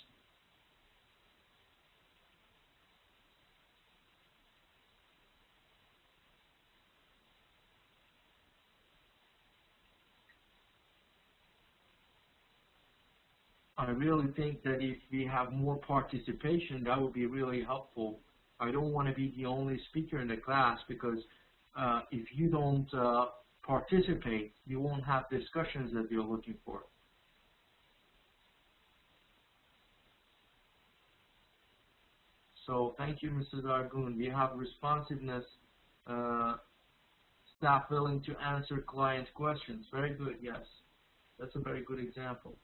I really think that if we have more participation, that would be really helpful. I don't want to be the only speaker in the class because if you don't participate, you won't have discussions that you're looking for. So thank you, Mr. Dargun. We have responsiveness, staff willing to answer client questions. Very good, yes. That's a very good example.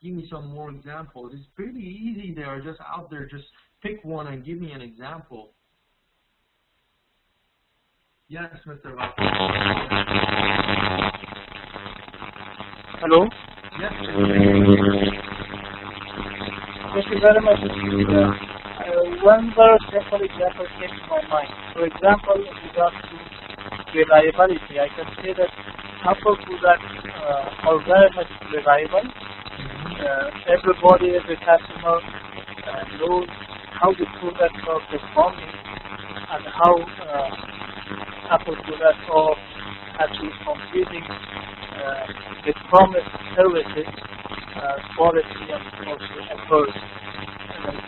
Give me some more examples. It's pretty easy. They are just out there. Just pick one and give me an example. Yes, Mr. Vaca. Hello? Yes. Thank you very much. One very simple example came to my mind. For example, in regards to reliability, I can say that Apple products are very much reliable. Everybody, every customer knows how the products are performing and how Apple products are actually completing the promised services, quality and also effort.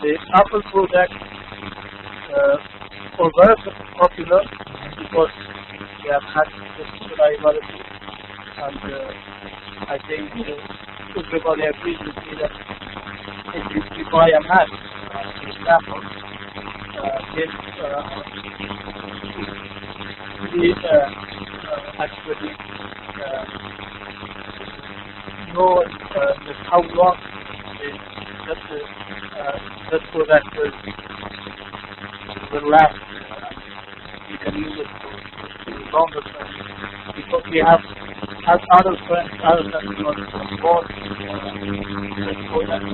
The Apple products are very popular because they have had this reliability, and I think everybody agrees with me that if you buy a Mac, for example, then actually know how long that product will last. You can use it for longer term because we have other friends, other customers who bought that product.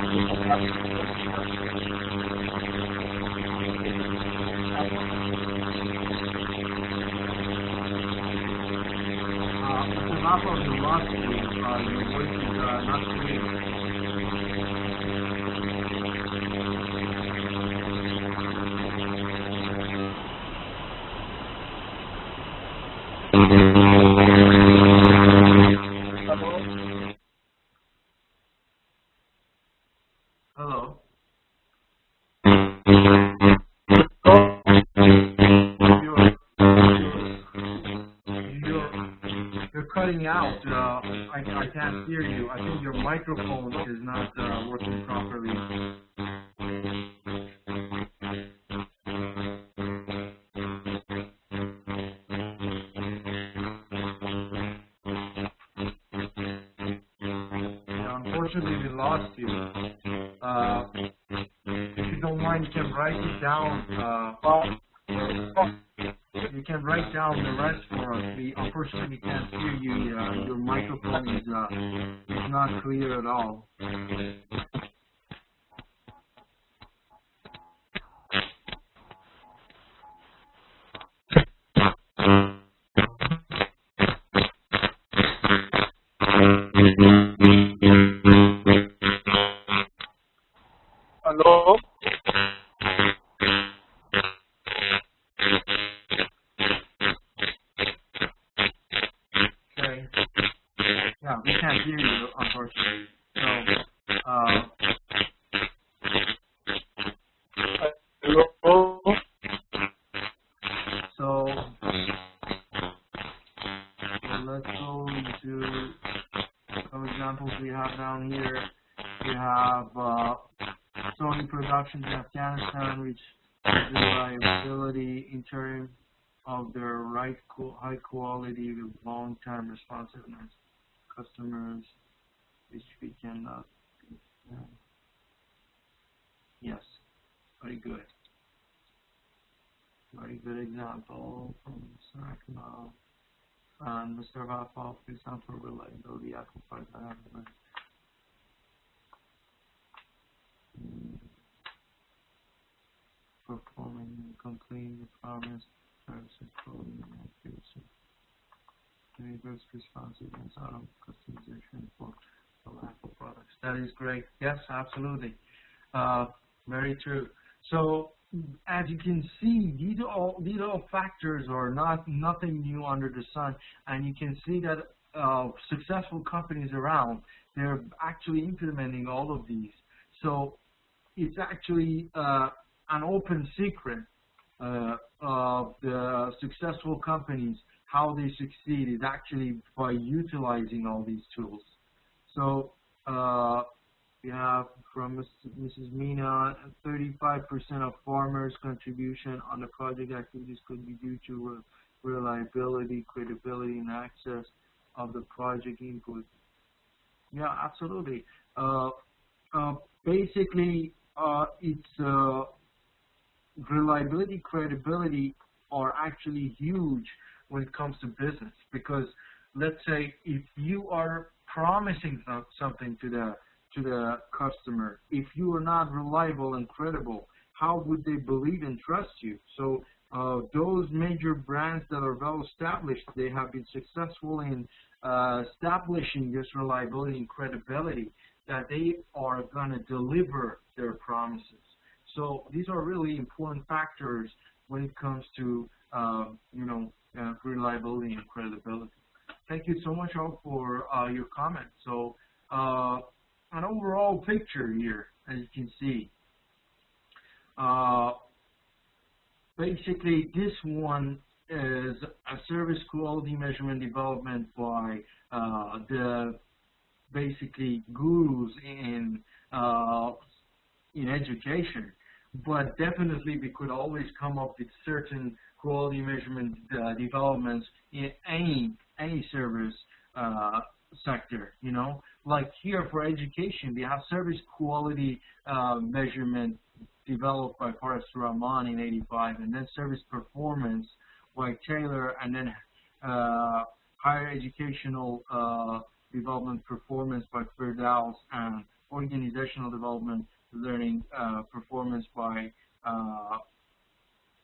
half of the lost you. Your voice is not clear. Hello. You're cutting out. I can't hear you. I think your microphone is not working properly. Yeah, unfortunately, we lost you. If you don't mind, you can write it down. You can write down the rest for us. We unfortunately can't hear you. Your microphone is not clear at all. Hello? Okay. Yeah, we can't hear you, unfortunately. Hello? So let's go into some examples we have down here. We have Sony Productions in Afghanistan, which reliability in terms of their high quality with long-term responsiveness. Customers, which we cannot. Yes, very good. Very good example from ServiceQuality. And Mr. Vafa, for example, reliability amplified by argument. Performing complete the promise, services, coding, and accuracy. Reverse responsiveness out of customization for the lack of products. That is great. Yes, absolutely. Very true. So as you can see, these are all factors are nothing new under the sun, and you can see that successful companies around, they're actually implementing all of these. So it's actually an open secret of the successful companies. How they succeed is actually by utilizing all these tools. So we have from Mrs. Mina, 35% of farmers' contribution on the project activities could be due to reliability, credibility, and access of the project input. Yeah, absolutely. Basically, it's reliability, credibility are actually huge when it comes to business, because let's say if you are promising something to the customer, if you are not reliable and credible, how would they believe and trust you? So those major brands that are well established, they have been successful in establishing this reliability and credibility that they are going to deliver their promises. So these are really important factors when it comes to reliability and credibility. Thank you so much all for your comments. So an overall picture here, as you can see. Basically, this one is a service quality measurement development by the basically gurus in education. But definitely, we could always come up with certain quality measurement developments in any service sector. You know, like here for education, we have service quality measurement developed by Faris Rahman in '85, and then service performance by Taylor, and then higher educational development performance by Firdaus, and organizational development learning performance by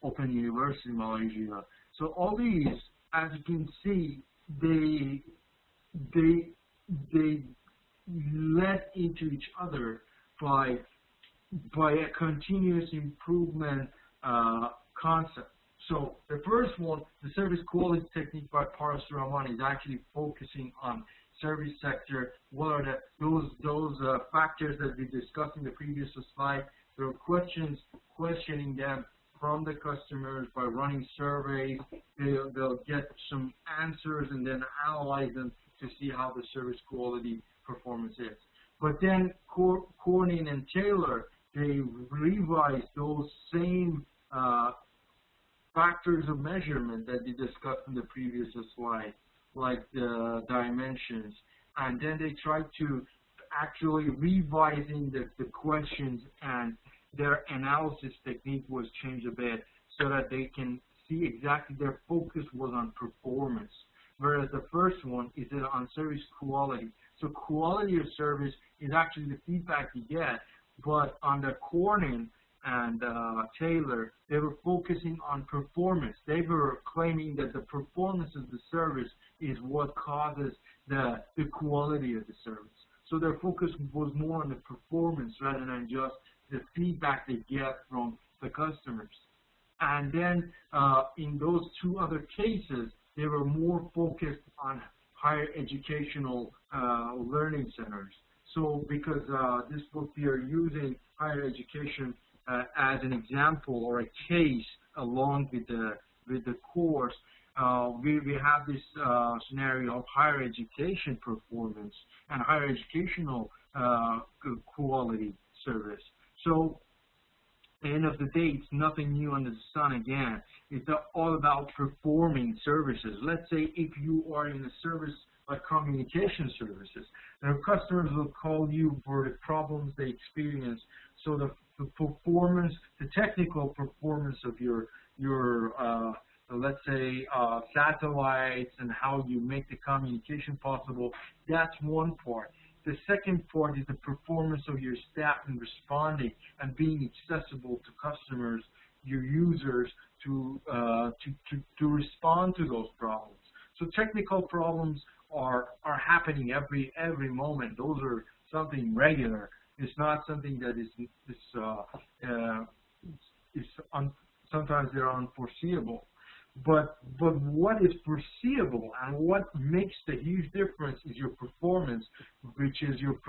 Open University Malaysia. So all these, as you can see, they they they led into each other by a continuous improvement concept. So the first one, the service quality technique by Paras Rahman, is actually focusing on service sector. What are those factors that we discussed in the previous slide? There are questioning them from the customers by running surveys. They'll get some answers and then analyze them to see how the service quality performance is. But then Corning and Taylor, they revised those same factors of measurement that we discussed in the previous slide, like the dimensions, and then they tried to actually revising the questions, and their analysis technique was changed a bit so that they can see exactly their focus was on performance, whereas the first one is on service quality. So quality of service is actually the feedback you get, but on the Corning and Taylor, they were focusing on performance. They were claiming that the performance of the service is what causes the quality of the service. So their focus was more on the performance rather than just the feedback they get from the customers. And then in those two other cases, they were more focused on higher educational learning centers. So because this book, we are using higher education as an example or a case along with the course, we have this scenario of higher education performance and higher educational quality service. So at the end of the day, it's nothing new under the sun again. It's all about performing services. Let's say if you are in a service like communication services, and customers will call you for the problems they experience. So the performance, the technical performance of your let's say satellites and how you make the communication possible, that's one part. The second part is the performance of your staff in responding and being accessible to customers, your users, to respond to those problems. So technical problems are happening every moment. Those are something regular. It's not something that sometimes they're unforeseeable. But what is foreseeable and what makes the huge difference is your performance, which is your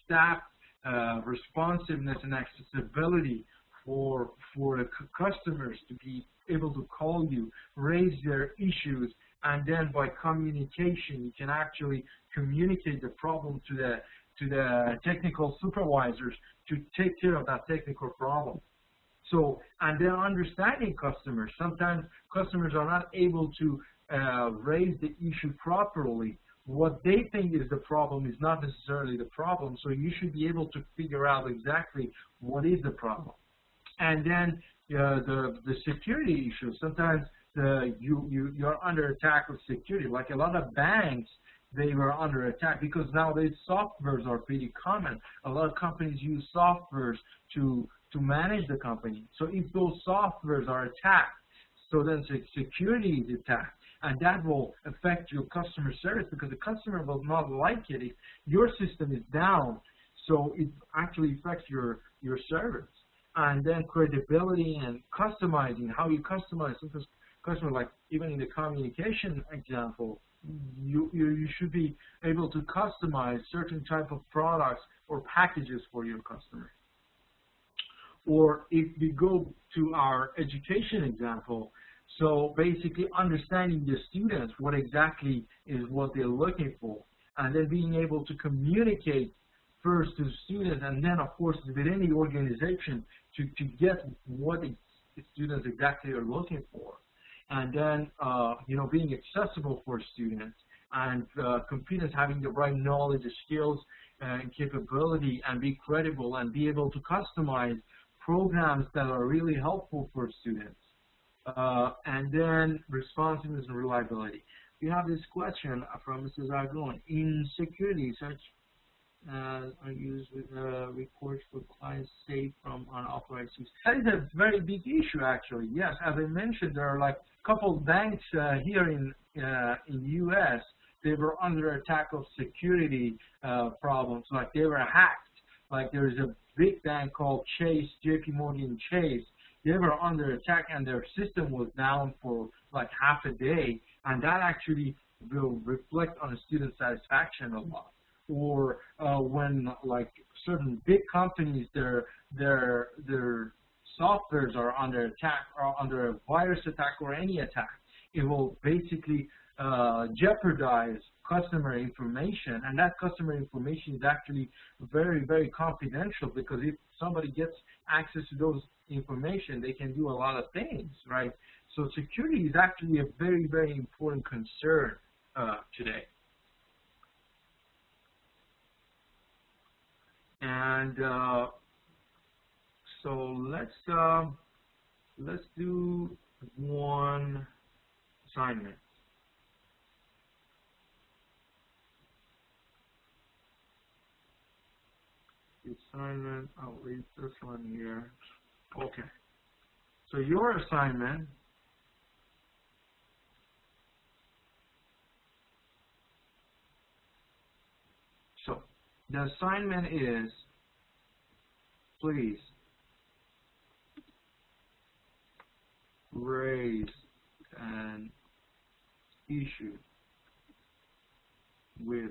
staff responsiveness and accessibility for the customers to be able to call you, raise their issues, and then by communication you can actually communicate the problem to the technical supervisors to take care of that technical problem. So, and then understanding customers. Sometimes customers are not able to raise the issue properly. What they think is the problem is not necessarily the problem, so you should be able to figure out exactly what is the problem. And then the security issue. Sometimes you're under attack with security. Like a lot of banks, they were under attack because nowadays softwares are pretty common. A lot of companies use softwares to manage the company. So if those softwares are attacked, so then security is attacked, and that will affect your customer service because the customer will not like it if your system is down. So it actually affects your service. And then credibility and customizing, how you customize. Because customer, like even in the communication example, you should be able to customize certain type of products or packages for your customer. Or if we go to our education example, so basically understanding the students, what exactly is what they're looking for, and then being able to communicate first to students, and then of course with any organization to get what the students exactly are looking for, and then being accessible for students, and competence, having the right knowledge, skills, and capability, and be credible, and be able to customize programs that are really helpful for students. And then responsiveness and reliability. We have this question from Mrs. Argon. In security, such are used with reports for clients saved from unauthorized use. That is a very big issue, actually. Yes, as I mentioned, there are like a couple of banks here in the U.S. they were under attack of security problems, like they were hacked. Like there's a big bank called Chase, JP Morgan Chase. They were under attack and their system was down for like half a day, and that actually will reflect on student satisfaction a lot. Or when like certain big companies, their softwares are under attack or under a virus attack or any attack, it will basically jeopardize customer information, and that customer information is actually very, very confidential, because if somebody gets access to those information, they can do a lot of things, right? So security is actually a very, very important concern today. And so let's do one assignment. The assignment, I'll read this one here. Okay. So your assignment the assignment is, please raise an issue with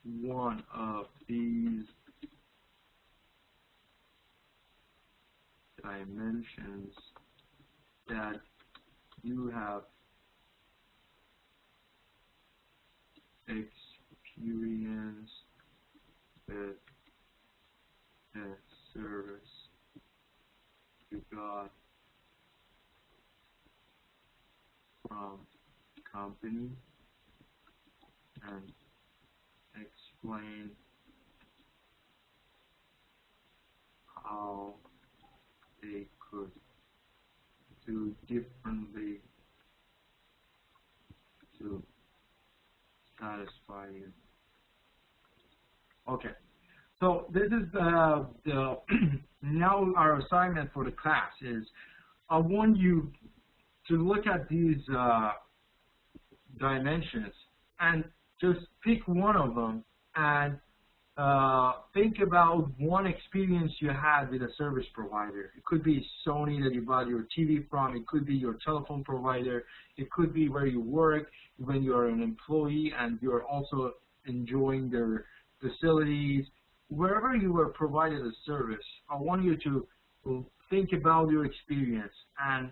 one of these dimensions that you have experienced with a service you got from company, and explain how they could do differently to satisfy you. Okay, so this is the now our assignment for the class is, I want you to look at these dimensions and just pick one of them and think about one experience you had with a service provider. It could be Sony that you bought your TV from, it could be your telephone provider, it could be where you work when you're an employee and you're also enjoying their facilities. Wherever you were provided a service, I want you to think about your experience and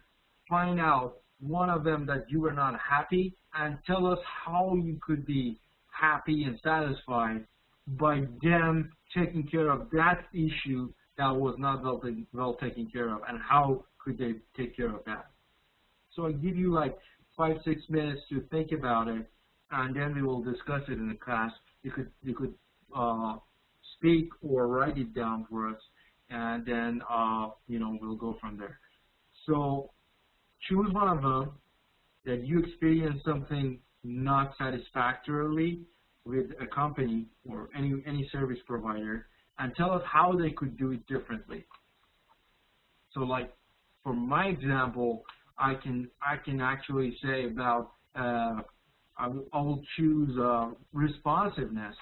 find out one of them that you were not happy, and tell us how you could be happy and satisfied by them taking care of that issue that was not well taken care of, and how could they take care of that. So I give you like 5-6 minutes to think about it, and then we will discuss it in the class. You could speak or write it down for us, and then we'll go from there. So choose one of them that you experienced something not satisfactorily with a company or any service provider, and tell us how they could do it differently. So like for my example, I can actually say about I will choose responsiveness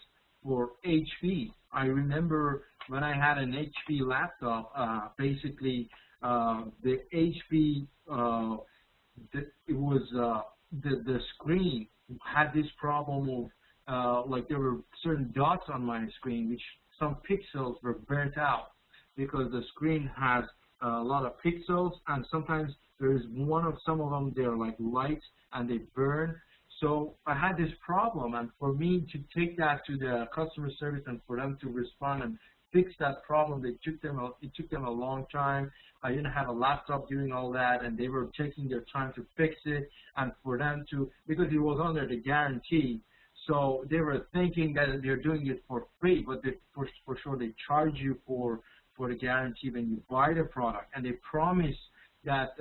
for HP. I remember when I had an HP laptop, basically the HP it was the screen had this problem of like there were certain dots on my screen, which some pixels were burnt out, because the screen has a lot of pixels, and sometimes there is some of them they're like lights and they burn. So I had this problem, and for me to take that to the customer service and for them to respond and fix that problem, it took them a long time. I didn't have a laptop doing all that, and they were taking their time to fix it, and for them to, because it was under the guarantee, so they were thinking that they're doing it for free, but for sure they charge you for the guarantee when you buy the product, and they promise that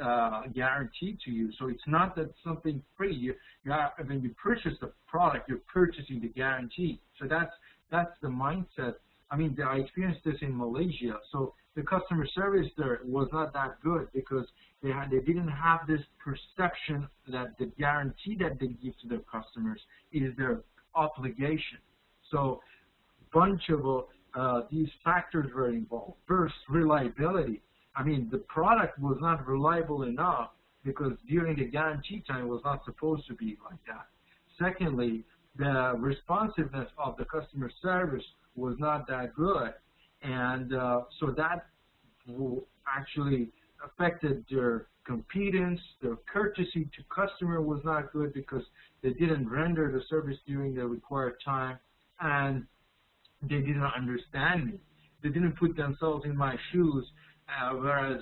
guarantee to you. So it's not that something free. When you purchase the product, you're purchasing the guarantee. So that's the mindset. I mean, I experienced this in Malaysia. So the customer service there was not that good, because they didn't have this perception that the guarantee that they give to their customers is their obligation. So bunch of these factors were involved. First, reliability. I mean, the product was not reliable enough because during the guarantee time it was not supposed to be like that. Secondly, the responsiveness of the customer service was not that good, and so that actually affected their competence. Their courtesy to customer was not good because they didn't render the service during the required time, and they didn't understand me. They didn't put themselves in my shoes, whereas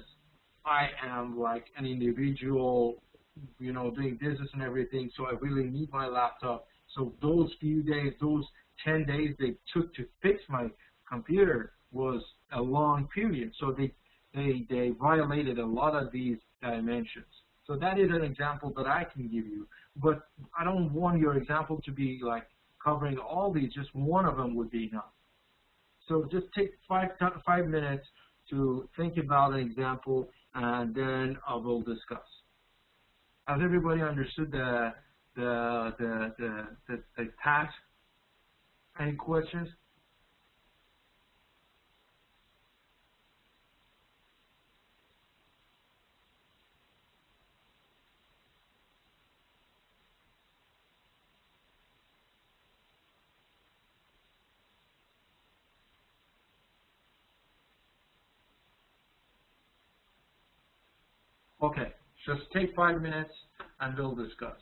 I am like an individual, you know, doing business and everything, so I really need my laptop. So those few days, those 10 days they took to fix my computer was a long period. So they violated a lot of these dimensions. So that is an example that I can give you. But I don't want your example to be like covering all these. Just one of them would be enough. So just take 5 minutes to think about an example, and then I will discuss. Has everybody understood the task? Any questions? Okay, just take 5 minutes and we'll discuss.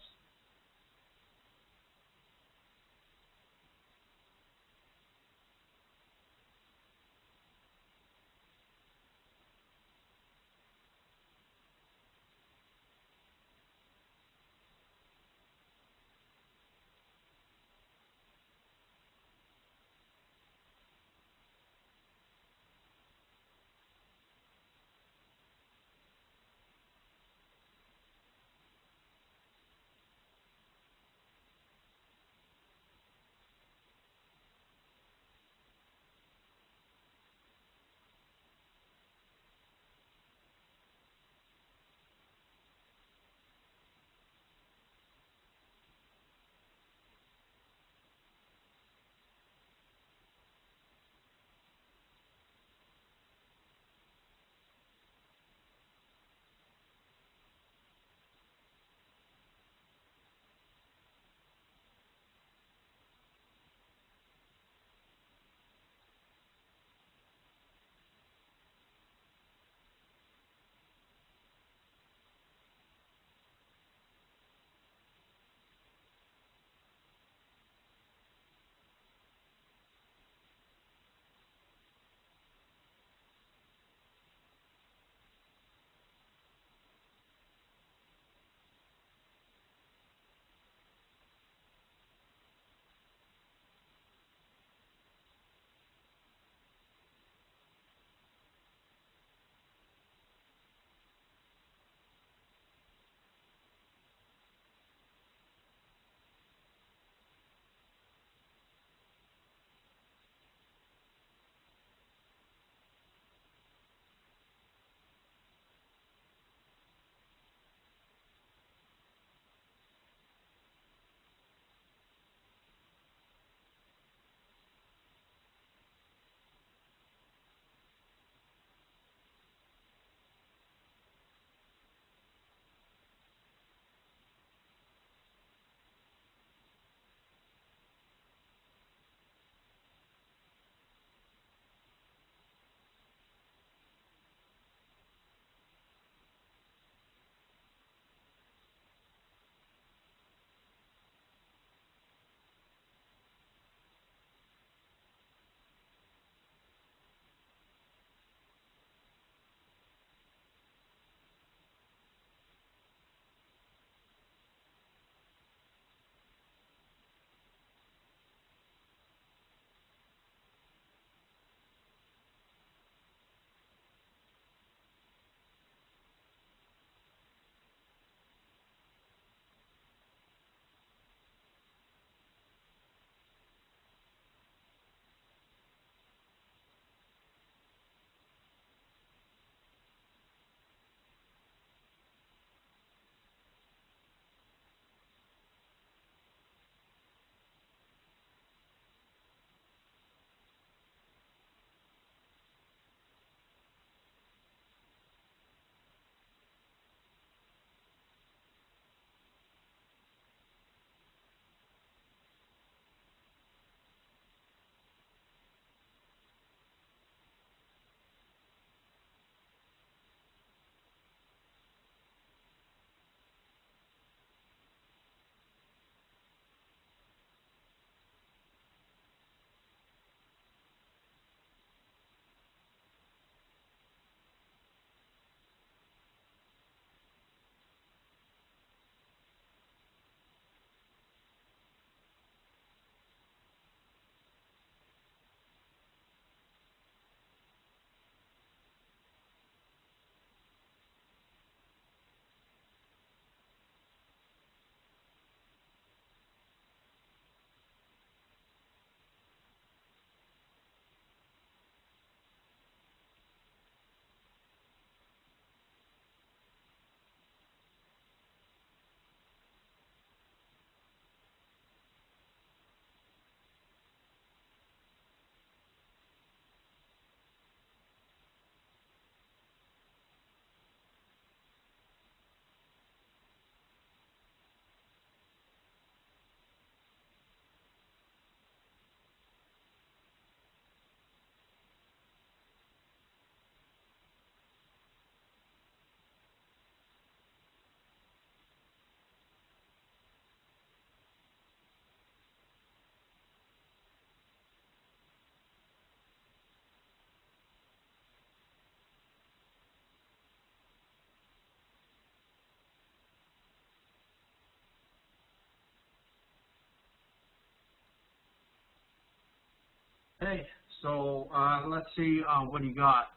Hey, so let's see what you got.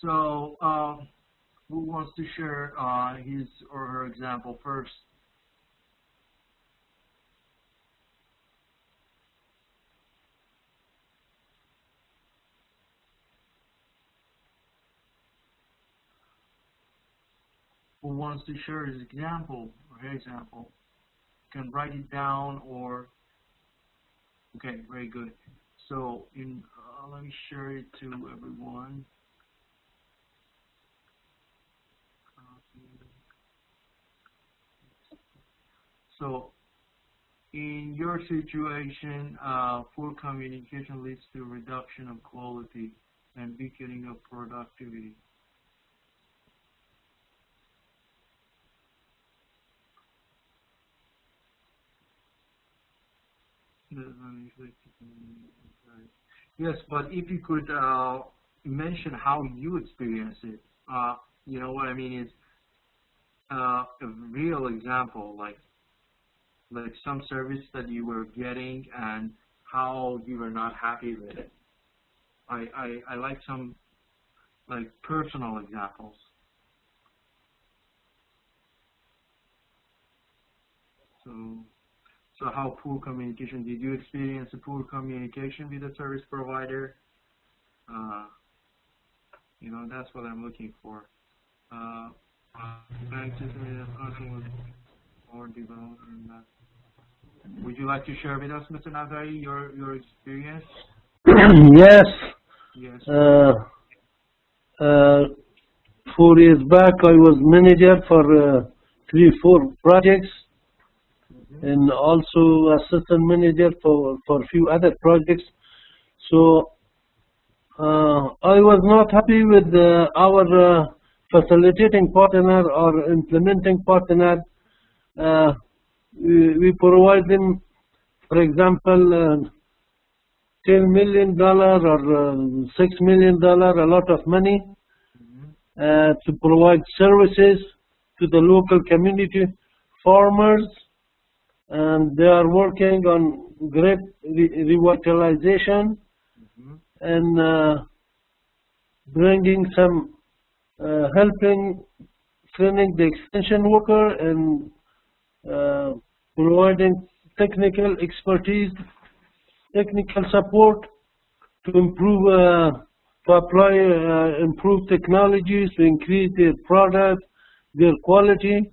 So who wants to share his or her example first? Who wants to share his example or her example? You can write it down or okay, very good. So let me share it to everyone. So in your situation, poor communication leads to reduction of quality and weakening of productivity. Yes, but if you could mention how you experience it, you know what I mean is a real example, like some service that you were getting and how you were not happy with it. I like some like personal examples. So so how poor communication? Did you experience a poor communication with the service provider? Uh, you know, that's what I'm looking for. Uh, Bank system is functioning with more development than that. Would you like to share with us, Mr. No.3, your experience? Yes. Yes. Uh, 4 years back, I was manager for 3, 4 projects, and also assistant manager for a few other projects. So I was not happy with our facilitating partner or implementing partner. Uh, we provide them, for example, $10 million or $6 million, a lot of money to provide services to the local community farmers, and they are working on great revitalization and bringing some helping training the extension worker and providing technical expertise, technical support to improve, to apply improved technologies to increase their product, their quality.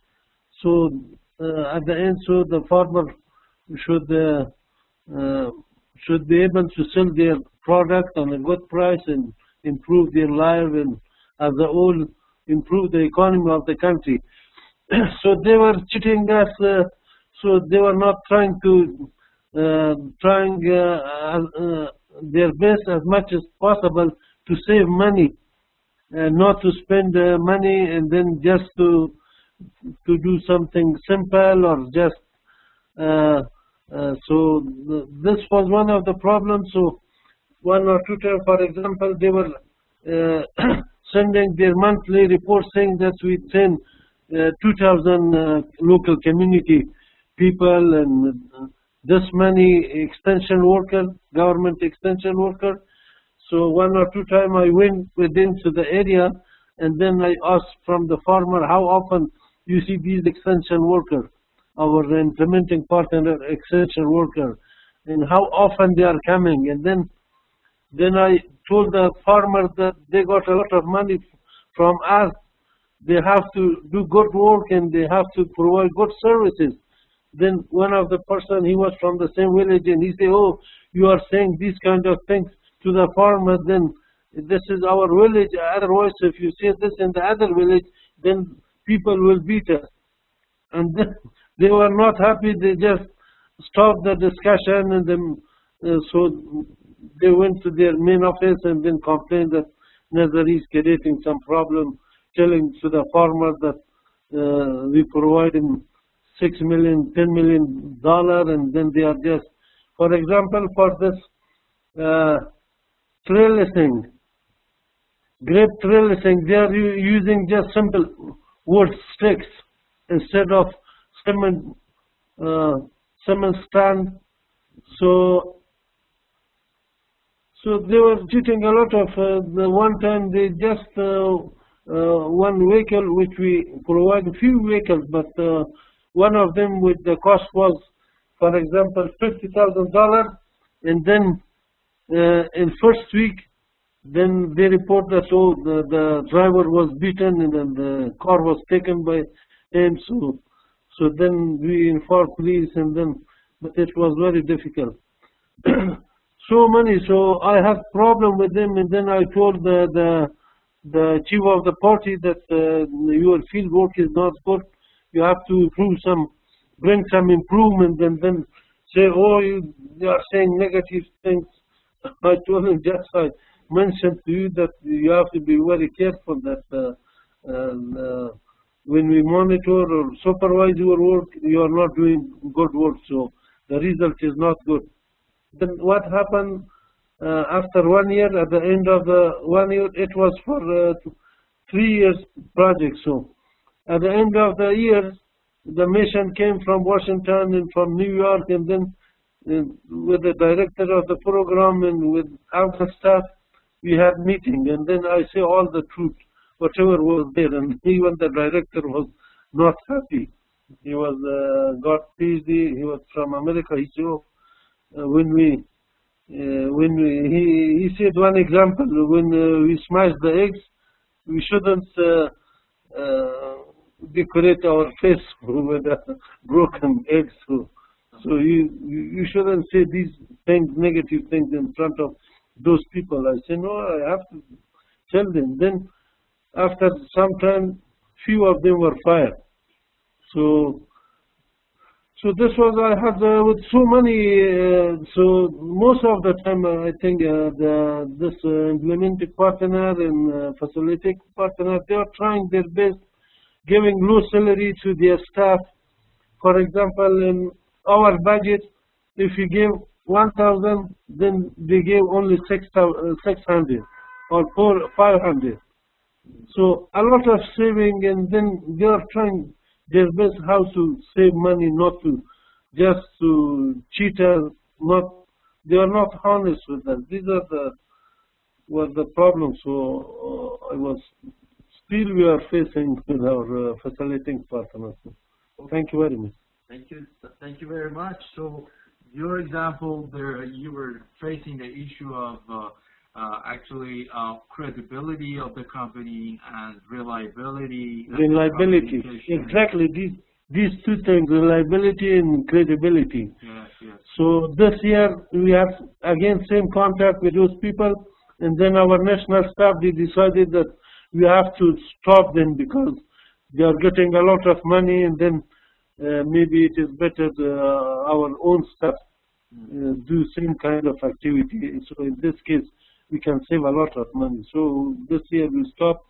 So at the end, so the farmer should uh, should be able to sell their product on a good price and improve their life and as a whole improve the economy of the country. So they were cheating us. So they were not trying to trying their best as much as possible to save money and not to spend money and then just to do something simple or just this was one of the problems. So one or two times, for example, they were sending their monthly report saying that we send 2,000 local community people and this many extension worker, government extension worker. So one or two times I went within to the area and then I asked from the farmer how often you see these extension workers, our implementing partner extension worker, and how often they are coming. And then I told the farmer that they got a lot of money from us. They have to do good work and they have to provide good services. Then one of the person, he was from the same village, and he said, "Oh, you are saying these kind of things to the farmer, then this is our village. Otherwise, if you say this in the other village, then people will beat us." And then they were not happy. They just stopped the discussion, and then so they went to their main office and then complained that Nazar is creating some problem, telling to the farmer that we provide him $6 million, $10 million, and then they are just, for example, for this trellising, grape trellising, they are using just simple wood sticks instead of cement, cement stand. So So they were cheating a lot of, the one time they just, one vehicle, which we provide a few vehicles, but one of them with the cost was, for example, $50,000, and then in first week, then they report that, oh, the driver was beaten and then the car was taken by him. So then we informed police, and then, but it was very difficult. So many. So I have problem with them, and then I told the chief of the party that your field work is not good. You have to improve bring some improvement, and then say, oh, you are saying negative things. I told him, just I mentioned to you that you have to be very careful that when we monitor or supervise your work, you are not doing good work, so the result is not good. Then what happened after 1 year? At the end of the 1 year, it was for 3 years project. So at the end of the year, the mission came from Washington and from New York, and then with the director of the program and with other staff, we had meeting, and then I say all the truth, whatever was there, and even the director was not happy. He was got PhD. He was from America. He said, oh, he said one example, when we smash the eggs, we shouldn't decorate our face with broken eggs. So you shouldn't say these things, negative things in front of those people. I say, no, I have to tell them. Then after some time, few of them were fired. So this was, I had with so many, so most of the time I think this implementing partner and facilitating partner, they are trying their best, giving low salary to their staff. For example, in our budget, if you give 1,000, then they give only 600 or 500. So a lot of saving, and then they are trying their best how to save money, not to just to cheat us. They are not honest with us. These are the problems. So still we are facing with our facilitating partners. Thank you very much. Thank you very much. So your example there, you were facing the issue of actually credibility of the company and reliability. Reliability, exactly. These two things, reliability and credibility. Yes, yes. So this year we have again same contact with those people, and then our national staff, they decided that we have to stop them because they are getting a lot of money, and then maybe it is better our own staff do same kind of activity. So in this case, we can save a lot of money. So this year we stop,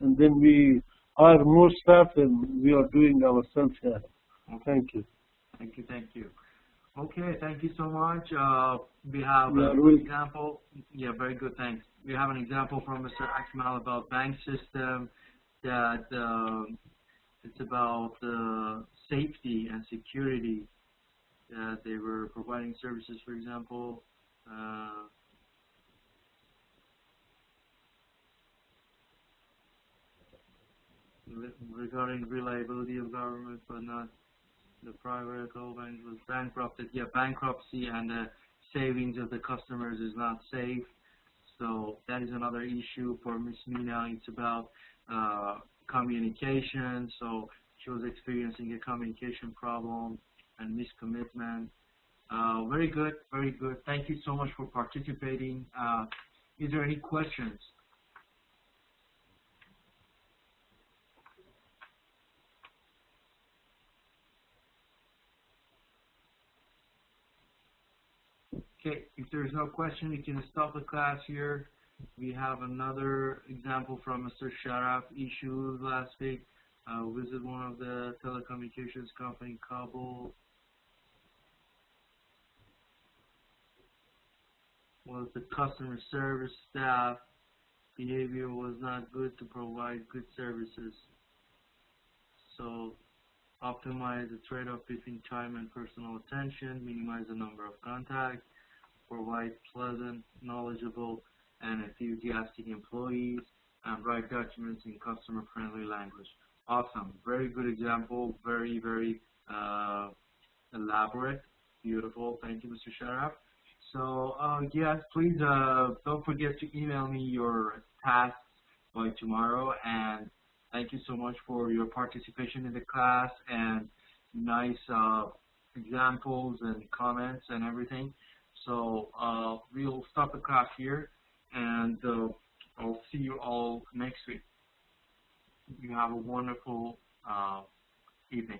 and then we hire more staff, and we are doing ourselves here. Thank you. Thank you. Okay, thank you so much. We have an example. Yeah, very good, thanks. We have an example from Mr. Akmal about bank system that it's about safety and security. They were providing services, for example, regarding reliability of government, but not the private bank was bankrupted. Yeah, bankruptcy and the savings of the customers is not safe. So that is another issue for Ms. Mina. It's about communication. So she was experiencing a communication problem and miscommitment. Very good, very good. Thank you so much for participating. Is there any questions? Okay, if there's no question, you can stop the class here. We have another example from Mr. Sharaf issues last week. Visit one of the telecommunications company in Kabul. Was the customer service staff behavior was not good to provide good services. So optimize the trade-off between time and personal attention, minimize the number of contacts, provide pleasant, knowledgeable, and enthusiastic employees, and write documents in customer-friendly language. Awesome. Very good example. Very, very elaborate. Beautiful. Thank you, Mr. Sharaf. So, yes, please don't forget to email me your tasks by tomorrow. And thank you so much for your participation in the class and nice examples and comments and everything. So we'll stop the class here, and I'll see you all next week. You have a wonderful evening.